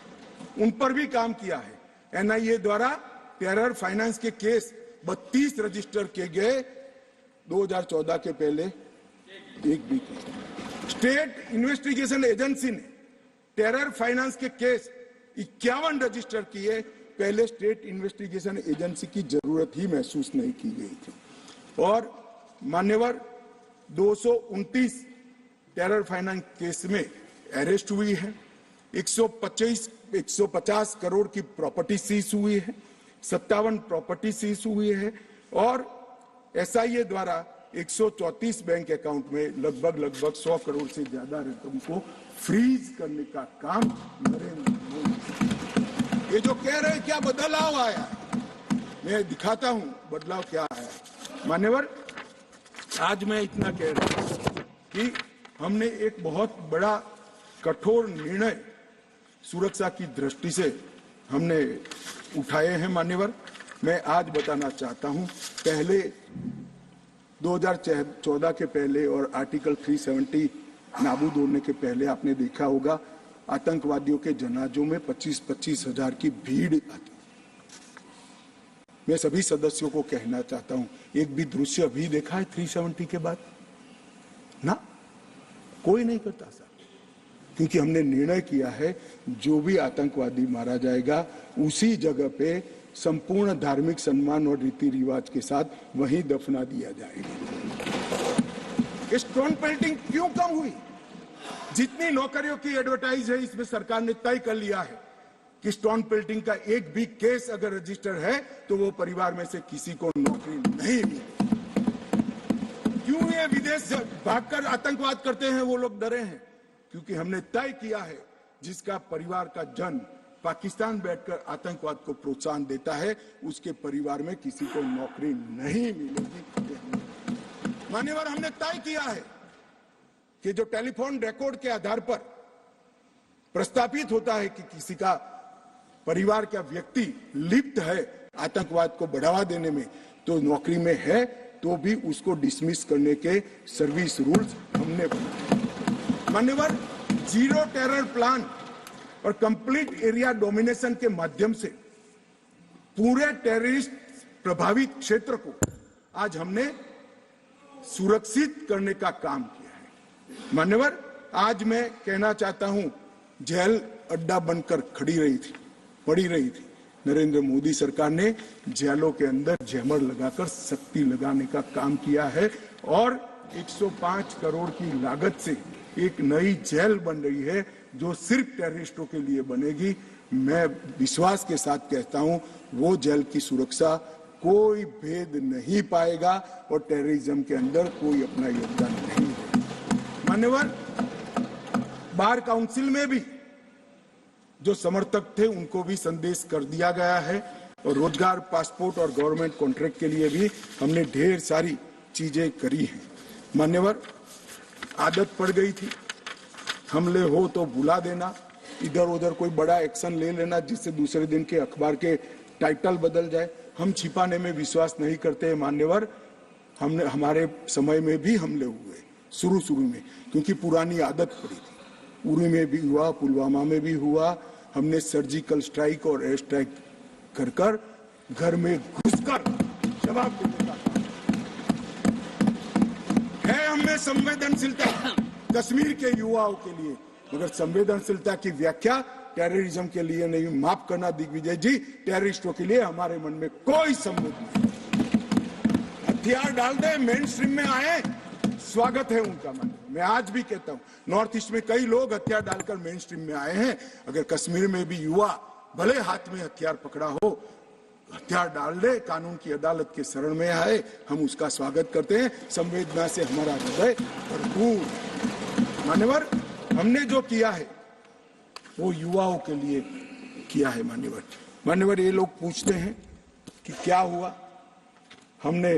उन पर भी काम किया है। एनआईए द्वारा टेरर फाइनेंस के केस 32 रजिस्टर किए गए 2014 के पहले, एक भी केस। स्टेट इन्वेस्टिगेशन एजेंसी ने टेरर फाइनेंस के केस 51 रजिस्टर किए, पहले स्टेट इन्वेस्टिगेशन एजेंसी की जरूरत ही महसूस नहीं की गई थी। और मान्यवर, 229 टेरर फाइनेंस केस में अरेस्ट हुई है, 150 करोड़ की प्रॉपर्टी सीज हुई है, 57 प्रॉपर्टी सीज हुई है, और एसआईए द्वारा 134 बैंक अकाउंट में लगभग 100 करोड़ से ज्यादा रकम को फ्रीज करने का काम नरेंद्र मोदी। ये जो कह रहे हैं क्या बदलाव आया, मैं दिखाता हूं बदलाव क्या आया। मान्यवर, आज मैं इतना कह रहा हूं कि हमने एक बहुत बड़ा कठोर निर्णय सुरक्षा की दृष्टि से हमने उठाए हैं। मान्यवर, मैं आज बताना चाहता हूं, पहले 2014 के पहले और आर्टिकल 370 नाबूद होने के पहले आपने देखा होगा आतंकवादियों के जनाजों में 25-25 हजार की भीड़ आती। मैं सभी सदस्यों को कहना चाहता हूं, एक भी दृश्य अभी देखा है 370 के बाद? ना, कोई नहीं करता सर, क्योंकि हमने निर्णय किया है जो भी आतंकवादी मारा जाएगा उसी जगह पे संपूर्ण धार्मिक सम्मान और रीति रिवाज के साथ वहीं दफना दिया जाएगा। स्टोन पेल्टिंग क्यों कम हुई? जितनी नौकरियों की एडवर्टाइज है, इसमें सरकार ने तय कर लिया है कि स्टोन पेल्टिंग का एक भी केस अगर रजिस्टर है तो वो परिवार में से किसी को नौकरी नहीं मिलेगी। क्यों ये विदेश भागकर आतंकवाद करते हैं वो लोग डरे हैं? क्योंकि हमने तय किया है जिसका परिवार का जन पाकिस्तान बैठकर आतंकवाद को प्रोत्साहन देता है उसके परिवार में किसी को नौकरी नहीं मिलेगी। मान्यवर, हमने तय किया है कि जो टेलीफोन रिकॉर्ड के आधार पर प्रस्तापित होता है कि किसी का परिवार का व्यक्ति लिप्त है आतंकवाद को बढ़ावा देने में, तो नौकरी में है तो भी उसको डिसमिस करने के सर्विस रूल्स हमने बनाए। मान्यवर, जीरो टेरर प्लान और कंप्लीट एरिया डोमिनेशन के माध्यम से पूरे टेररिस्ट प्रभावित क्षेत्र को आज हमने सुरक्षित करने का काम किया है। मान्यवर, आज मैं कहना चाहता हूं, जेल अड्डा बनकर पड़ी रही थी। नरेंद्र मोदी सरकार ने जेलों के अंदर जैमर लगाकर सख्ती लगाने का काम किया है और 105 करोड़ की लागत से एक नई जेल बन रही है जो सिर्फ टेररिस्टों के लिए बनेगी। मैं विश्वास के साथ कहता हूं, वो जेल की सुरक्षा कोई भेद नहीं पाएगा और टेररिज्म के अंदर कोई अपना योगदान नहीं देगा। मान्यवर, बार काउंसिल में भी जो समर्थक थे उनको भी संदेश कर दिया गया है और रोजगार पासपोर्ट और गवर्नमेंट कॉन्ट्रैक्ट के लिए भी हमने ढेर सारी चीजें करी हैं। मान्यवर, आदत पड़ गई थी, हमले हो तो बुला देना, इधर उधर कोई बड़ा एक्शन ले लेना जिससे दूसरे दिन के अखबार के टाइटल बदल जाए। हम छिपाने में विश्वास नहीं करते हैं मान्यवर। हमारे समय में भी हमले हुए शुरू में, क्योंकि पुरानी आदत पड़ी थी। उरी में भी हुआ, पुलवामा में भी हुआ। हमने सर्जिकल स्ट्राइक और एयर स्ट्राइक कर कर घर में घुसकर जवाब देने का है। हमें संवेदनशीलता कश्मीर के युवाओं के लिए, मगर संवेदनशीलता की व्याख्या टेररिज्म के लिए नहीं। माफ करना दिग्विजय जी, टेररिस्टों के लिए हमारे मन में कोई संबंध नहीं। हथियार डाल दे, मेन स्ट्रीम में आए, स्वागत है उनका। मैं आज भी कहता हूं, नॉर्थ ईस्ट में कई लोग हथियार डालकर मेन स्ट्रीम में आए हैं। अगर कश्मीर में भी युवा भले हाथ में हथियार पकड़ा हो, हथियार डाल दे, कानून की अदालत के शरण में आए, हम उसका स्वागत करते हैं। संवेदना से हमारा हृदय भरपूर। मान्यवर, हमने जो किया है वो युवाओं के लिए किया है। मान्यवर, ये लोग पूछते हैं कि क्या हुआ। हमने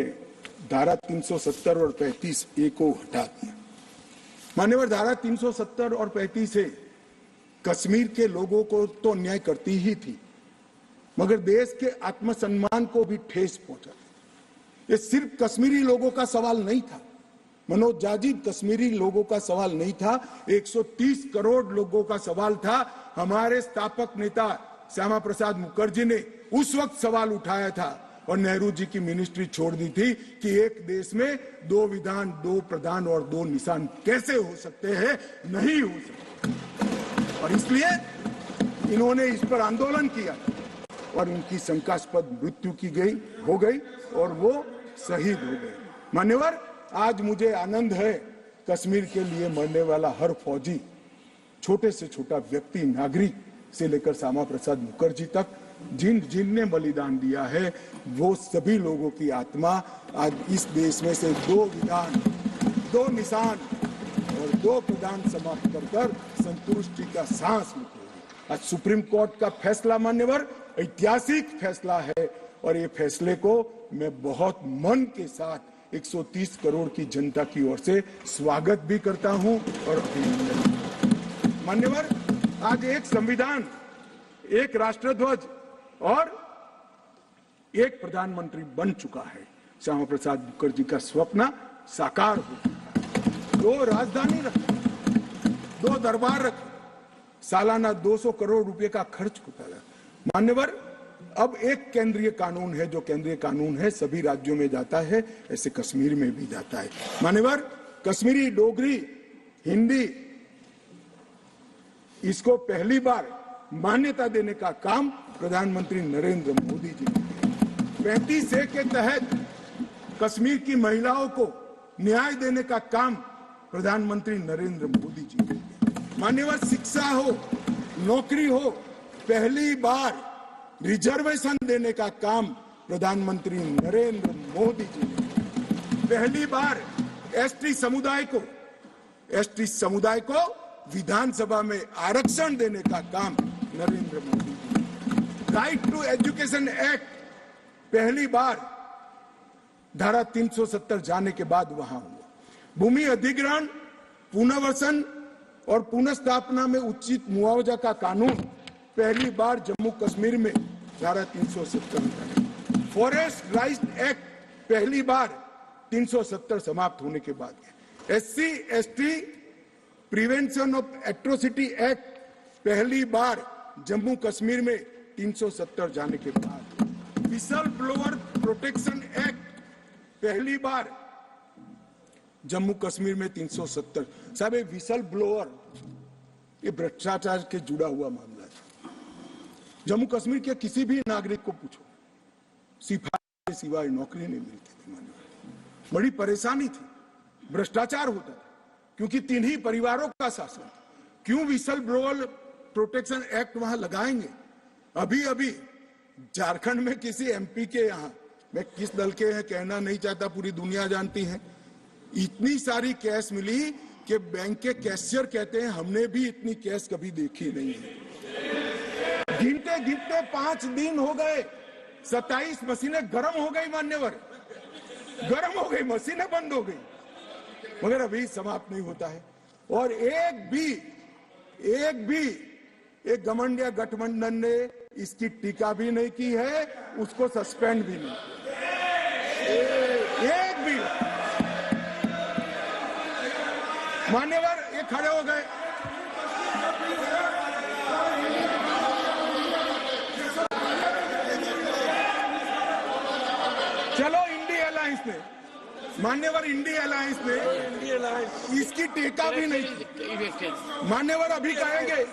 धारा 370 और 35A को हटा दिया। मान्यवर, धारा 370 और 35A कश्मीर के लोगों को तो अन्याय करती ही थी, मगर देश के आत्मसम्मान को भी ठेस पहुंचा। ये सिर्फ कश्मीरी लोगों का सवाल नहीं था, मनोज जाजिब, कश्मीरी लोगों का सवाल नहीं था, 130 करोड़ लोगों का सवाल था। हमारे स्थापक नेता श्यामा प्रसाद मुखर्जी ने उस वक्त सवाल उठाया था और नेहरू जी की मिनिस्ट्री छोड़ दी थी कि एक देश में 2 विधान, 2 प्रधान और 2 निशान कैसे हो सकते हैं। नहीं हो सकते, और इसलिए इन्होंने इस पर आंदोलन किया और उनकी शंकास्पद मृत्यु हो गई और वो शहीद हो गए। मान्यवर, आज मुझे आनंद है, कश्मीर के लिए मरने वाला हर फौजी, छोटे से छोटा व्यक्ति, नागरिक से लेकर श्यामा प्रसाद मुखर्जी तक, जिनने बलिदान दिया है, वो सभी लोगों की आत्मा आज इस देश में से 2 विधान, 2 निशान और 2 प्रधान समाप्त कर संतुष्टि का सांस लेगी। आज सुप्रीम कोर्ट का फैसला मान्यवर ऐतिहासिक फैसला है और ये फैसले को मैं बहुत मन के साथ 130 करोड़ की जनता की ओर से स्वागत भी करता हूं और अभिनंदन। मान्यवर, आज एक संविधान, एक राष्ट्रध्वज और एक प्रधानमंत्री बन चुका है। श्यामा प्रसाद मुखर्जी का स्वप्न साकार हो चुका है। 2 राजधानी रखी, 2 दरबार रखे, सालाना 200 करोड़ रुपए का खर्च उतारा। मान्यवर, अब एक केंद्रीय कानून है, जो केंद्रीय कानून है सभी राज्यों में जाता है, ऐसे कश्मीर में भी जाता है। मान्यवर, कश्मीरी, डोगरी, हिंदी, इसको पहली बार मान्यता देने का काम प्रधानमंत्री नरेंद्र मोदी जी ने। 35A के तहत कश्मीर की महिलाओं को न्याय देने का काम प्रधानमंत्री नरेंद्र मोदी जी ने। मान्यवर, शिक्षा हो, नौकरी हो, पहली बार रिजर्वेशन देने का काम प्रधानमंत्री नरेंद्र मोदी जी ने। पहली बार एसटी समुदाय को विधानसभा में आरक्षण देने का काम Narendra Modi ji. Right to education act पहली बार धारा 370 जाने के बाद वहां हुआ। भूमि अधिग्रहण, पुनर्वसन और पुनर्स्थापना में उचित मुआवजा का कानून पहली बार जम्मू कश्मीर में धारा 370 में। फॉरेस्ट राइट्स एक्ट पहली बार 370 समाप्त होने के बाद। SC/ST prevention of atrocity act पहली बार जम्मू कश्मीर में 370 जाने के बाद। विसल ब्लोअर प्रोटेक्शन एक्ट पहली बार जम्मू कश्मीर में 370। साहब, ये विसल ब्लोअर, ये भ्रष्टाचार के जुड़ा हुआ मामला है। जम्मू कश्मीर के किसी भी नागरिक को पूछो, सिपाही सिवाय नौकरी नहीं मिलती थी। बड़ी परेशानी थी, भ्रष्टाचार होता था, क्योंकि 3 ही परिवारों का शासन था। क्यों विसल ब्लोअर प्रोटेक्शन एक्ट वहां लगाएंगे? अभी झारखंड में किसी MP के यहाँ, मैं किस दल के हैं कहना नहीं चाहता, पूरी दुनिया जानती है, इतनी सारी कैश मिली कि बैंक के कैशियर कहते हैं हमने भी इतनी कैश कभी देखी नहीं है। गिनते गिनते 5 दिन हो गए, 27 मशीनें गर्म हो गई मान्यवर, गर्म हो गई, मशीनें बंद हो गई, मगर अभी समाप्त नहीं होता है। और एक भी एक घमंडिया गठबंधन ने इसकी टीका भी नहीं की है, उसको सस्पेंड भी नहीं, एक भी। मान्यवर ये खड़े हो गए, चलो इंडिया अलायंस ने, मान्यवर इंडिया अलायंस ने इसकी टीका भी नहीं की। मान्यवर अभी कहेंगे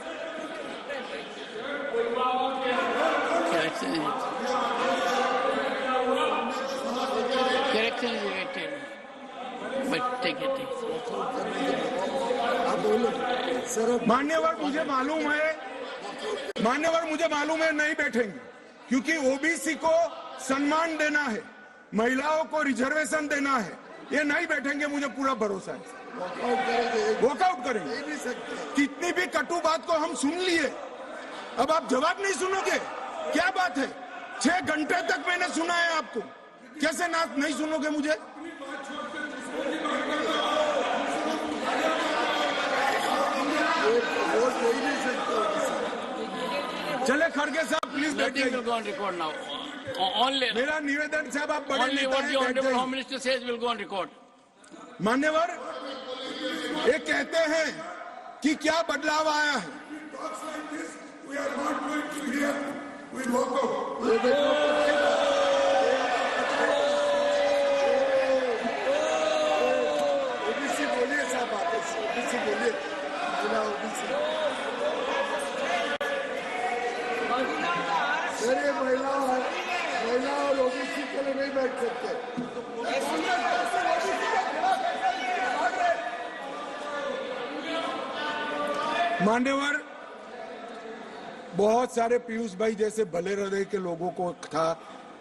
Correction is elected, but take it. मान्यवर मुझे मालूम है नहीं बैठेंगे, क्योंकि ओबीसी को सम्मान देना है, महिलाओं को रिजर्वेशन देना है, ये नहीं बैठेंगे, मुझे पूरा भरोसा है। वॉकआउट करेंगे। कितनी भी कटु बात को हम सुन लिए, अब आप जवाब नहीं सुनोगे, क्या बात है? 6 घंटे तक मैंने सुना है आपको, कैसे ना नहीं सुनोगे मुझे? चले खड़गे साहब प्लीज बैठ Nothing will go on record now. Only मेरा निवेदन साहब, आप बड़े only नेता what हैं, the बैठ honorable जाइए। Home Minister says will go on record. मान्यवर ये कहते हैं कि क्या बदलाव आया है, ओबीसी बोलिए साहब, ओबीसी बोलिए, महिला और ओबीसी के लिए नहीं बैठ सकते। मान्यवर बहुत सारे पीयूष भाई जैसे भले हृदय के लोगों को था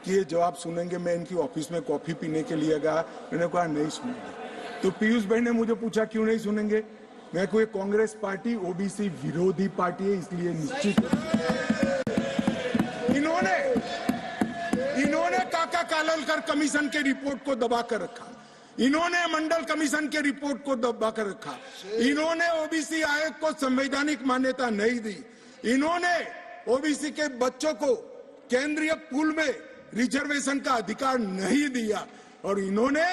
कि ये जवाब सुनेंगे, मैं इनकी ऑफिस में कॉफी पीने के लिए गया, मैंने कहा नहीं सुनेंगे। तो पीयूष भाई ने मुझे पूछा क्यों नहीं सुनेंगे, मैं कोई कांग्रेस पार्टी ओबीसी विरोधी पार्टी है, इसलिए निश्चित इन्होंने काका काललकर कमीशन के रिपोर्ट को दबा कर रखा, इन्होंने मंडल कमीशन के रिपोर्ट को दबा कर रखा, इन्होंने ओबीसी आयोग को संवैधानिक मान्यता नहीं दी, इन्होंने ओबीसी के बच्चों को केंद्रीय पूल में रिजर्वेशन का अधिकार नहीं दिया, और इन्होंने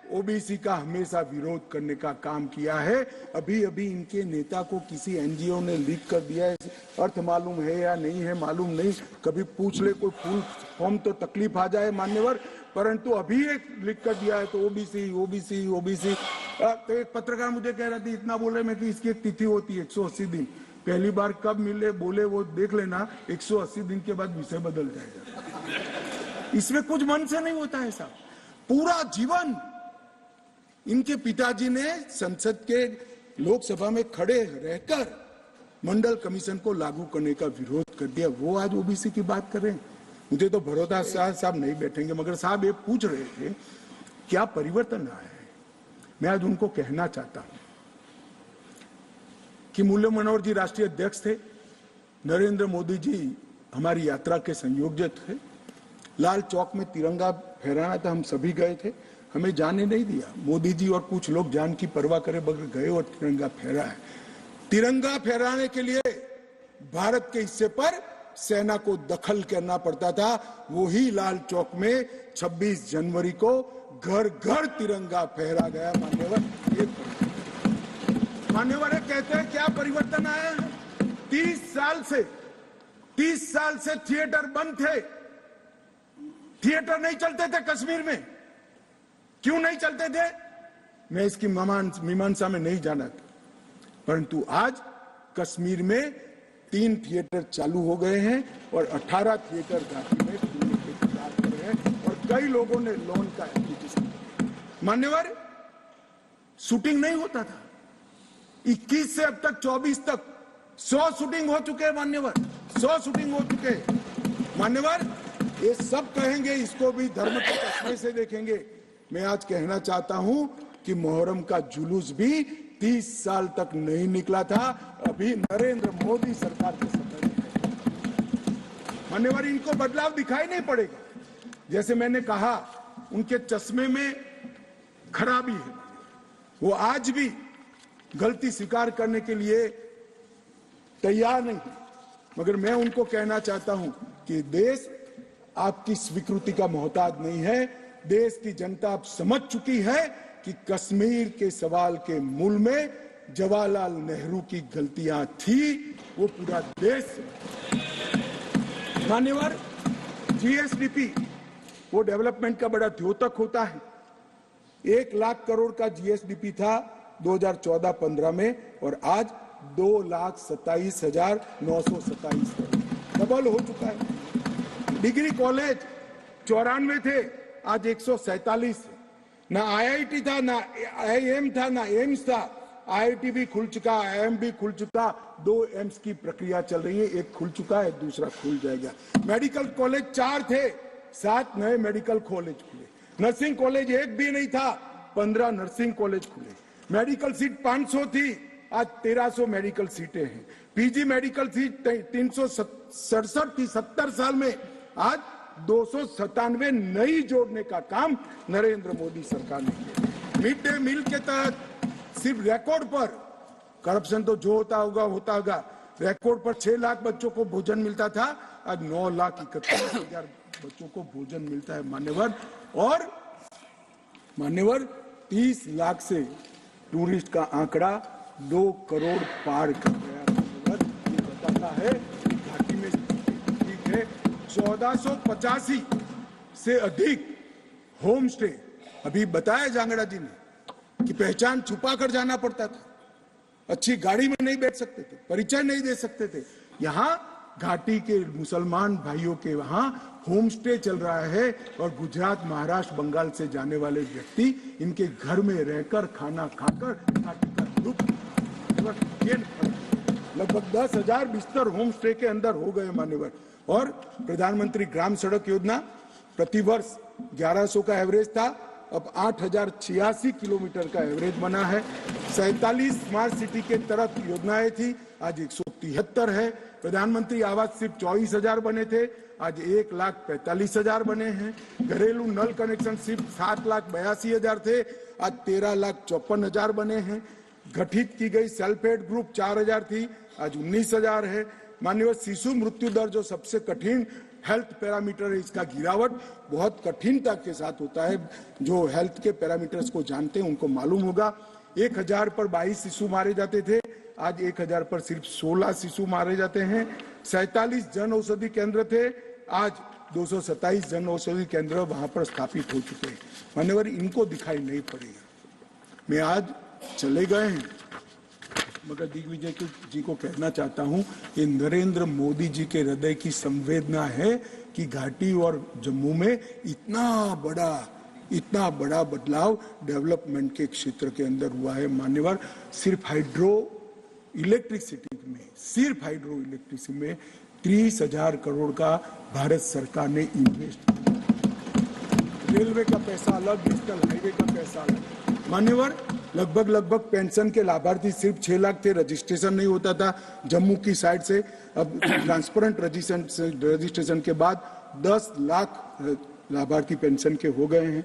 ओबीसी का हमेशा विरोध करने का काम किया है। अभी अभी इनके नेता को किसी एनजीओ ने लीक कर दिया है, अर्थ मालूम है या नहीं है मालूम नहीं, कभी पूछ ले कोई फुल फॉर्म तो तकलीफ आ जाए मान्यवर, परंतु अभी एक लीक कर दिया है तो ओबीसी ओबीसी ओबीसी। तो एक पत्रकार मुझे कह रहा था इतना बोले मैं कि इसकी एक तिथि होती है 180 दिन, पहली बार कब मिले बोले वो देख लेना, 180 दिन के बाद विषय बदल जाएगा। इसमें कुछ मन से नहीं होता है साहब। पूरा जीवन इनके पिताजी ने संसद के लोकसभा में खड़े रहकर मंडल कमीशन को लागू करने का विरोध कर दिया, वो आज ओबीसी की बात कर रहे हैं। मुझे तो भरोसा साहब नहीं बैठेंगे, मगर साहब ये पूछ रहे थे क्या परिवर्तन आया है। मैं आज उनको कहना चाहता हूं कि मुरली मनोहर जी राष्ट्रीय अध्यक्ष थे, नरेंद्र मोदी जी हमारी यात्रा के संयोजक थे, लाल चौक में तिरंगा फहराना था, हम सभी गए थे, हमें जाने नहीं दिया। मोदी जी और कुछ लोग जान की परवाह करे बगैर गए और तिरंगा फहराया। तिरंगा फहराने के लिए भारत के हिस्से पर सेना को दखल करना पड़ता था, वही लाल चौक में 26 जनवरी को घर घर तिरंगा फहरा गया। मान्यवर कहते हैं क्या परिवर्तन आया है। 30 साल से थिएटर बंद थे, थिएटर नहीं चलते थे कश्मीर में, क्यों नहीं चलते थे मैं इसकी मीमांसा में नहीं जाना था, परंतु आज कश्मीर में 3 थिएटर चालू हो गए हैं और 18 थिएटर घाटी में खुलने के इंतजार कर रहे हैं और कई लोगों ने लोन का एप्लीकेशन किया। मान्यवर शूटिंग नहीं होता था, 21 से अब तक 24 तक 100 शूटिंग हो चुके हैं मान्यवर, 100 शूटिंग हो चुके हैं मान्यवर। ये सब कहेंगे, इसको भी धर्म के चश्मे से देखेंगे। मैं आज कहना चाहता हूं कि मुहर्रम का जुलूस भी 30 साल तक नहीं निकला था, अभी नरेंद्र मोदी सरकार के समय में। मान्यवर, इनको बदलाव दिखाई नहीं पड़ेगा। जैसे मैंने कहा, उनके चश्मे में खराबी है, वो आज भी गलती स्वीकार करने के लिए तैयार नहीं है। मगर मैं उनको कहना चाहता हूं कि देश आपकी स्वीकृति का मोहताज नहीं है। देश की जनता अब समझ चुकी है कि कश्मीर के सवाल के मूल में जवाहरलाल नेहरू की गलतियां थी, वो पूरा देश। मान्यवर, जीएसडीपी वो डेवलपमेंट का बड़ा द्योतक होता है। 1 लाख करोड़ का जीएसडीपी था 2014-15 में, और आज 2,27,927 करोड़, डबल हो चुका है। डिग्री कॉलेज 94 थे, आज 147 है। ना आईआईटी था, ना आईएम था, ना एम्स था। आईआईटी भी खुल चुका, आईएम भी खुल चुका, 2 एम्स की प्रक्रिया चल रही है, एक खुल चुका है, दूसरा खुल जाएगा। मेडिकल कॉलेज 4 थे, 7 नए मेडिकल कॉलेज खुले। नर्सिंग कॉलेज 1 भी नहीं था, 15 नर्सिंग कॉलेज खुले। मेडिकल सीट 500 थी, आज 1300 मेडिकल सीटें हैं। पीजी मेडिकल सीट 367 थी 70 साल में, आज 297 नई जोड़ने का काम नरेंद्र मोदी सरकार ने किया। मिड डे मील के तहत सिर्फ रिकॉर्ड पर, करप्शन तो जो होता होगा, रिकॉर्ड पर 6 लाख बच्चों को भोजन मिलता था, आज 9,31,000 बच्चों को भोजन मिलता है मान्यवर। और मान्यवर, 30 लाख से टूरिस्ट का आंकड़ा 2 करोड़ पार कर गया। मान्यवर, ये बताता है कि घाटी में ठीक है। 1485 से अधिक होम स्टे, अभी बताया जांगड़ा जी ने कि पहचान छुपा कर जाना पड़ता था, अच्छी गाड़ी में नहीं बैठ सकते थे, परिचय नहीं दे सकते थे। यहाँ घाटी के मुसलमान भाइयों के वहां होम स्टे चल रहा है, और गुजरात, महाराष्ट्र, बंगाल से जाने वाले व्यक्ति इनके घर में रहकर खाना खाकर घाटी का लुत्फ लगभग 10,000 बिस्तर होम स्टे के अंदर हो गए मान्यवर। और प्रधानमंत्री ग्राम सड़क योजना प्रतिवर्ष 1100 का एवरेज था, अब 8,086 किलोमीटर का एवरेज बना है। 47 स्मार्ट सिटी के तरफ योजनाएं थी, आज 173 है। प्रधानमंत्री आवास सिर्फ 24,000 बने थे, आज 1,45,000 बने हैं। घरेलू नल कनेक्शन सिर्फ 7,82,000 थे, आज 13,54,000 बने हैं। गठित की गई सेल्फ हेल्प ग्रुप 4,000 थी, आज 19,000 है। माननीय, शिशु मृत्यु दर जो सबसे कठिन हेल्थ पैरामीटर है, इसका गिरावट बहुत कठिनता के साथ होता है। जो हेल्थ के पैरामीटर्स को जानते हैं उनको मालूम होगा। 1,000 पर 22 शिशु मारे जाते थे, आज 1,000 पर सिर्फ 16 शिशु मारे जाते हैं। 47 जन औषधि केंद्र थे, आज 227 जन औषधि केंद्र वहां पर स्थापित हो चुके हैं। मान्यवर, इनको दिखाई नहीं पड़ेगा। मैं आज चले गए हैं, मगर दिग्विजय जी को कहना चाहता हूं कि नरेंद्र मोदी जी के हृदय की संवेदना है कि घाटी और जम्मू में इतना बड़ा बदलाव डेवलपमेंट के क्षेत्र के अंदर हुआ है। मान्यवर, सिर्फ हाइड्रो इलेक्ट्रिसिटी में 30,000 करोड़ का भारत सरकार ने इन्वेस्ट किया। रेलवे का पैसा अलग, नेशनल हाईवे का पैसा अलग। मान्यवर, लगभग पेंशन के लाभार्थी सिर्फ 6 लाख थे, रजिस्ट्रेशन नहीं होता था जम्मू की साइड से। अब ट्रांसपेरेंट रजिस्ट्रेशन के बाद 10 लाख लाभार्थी पेंशन के हो गए हैं।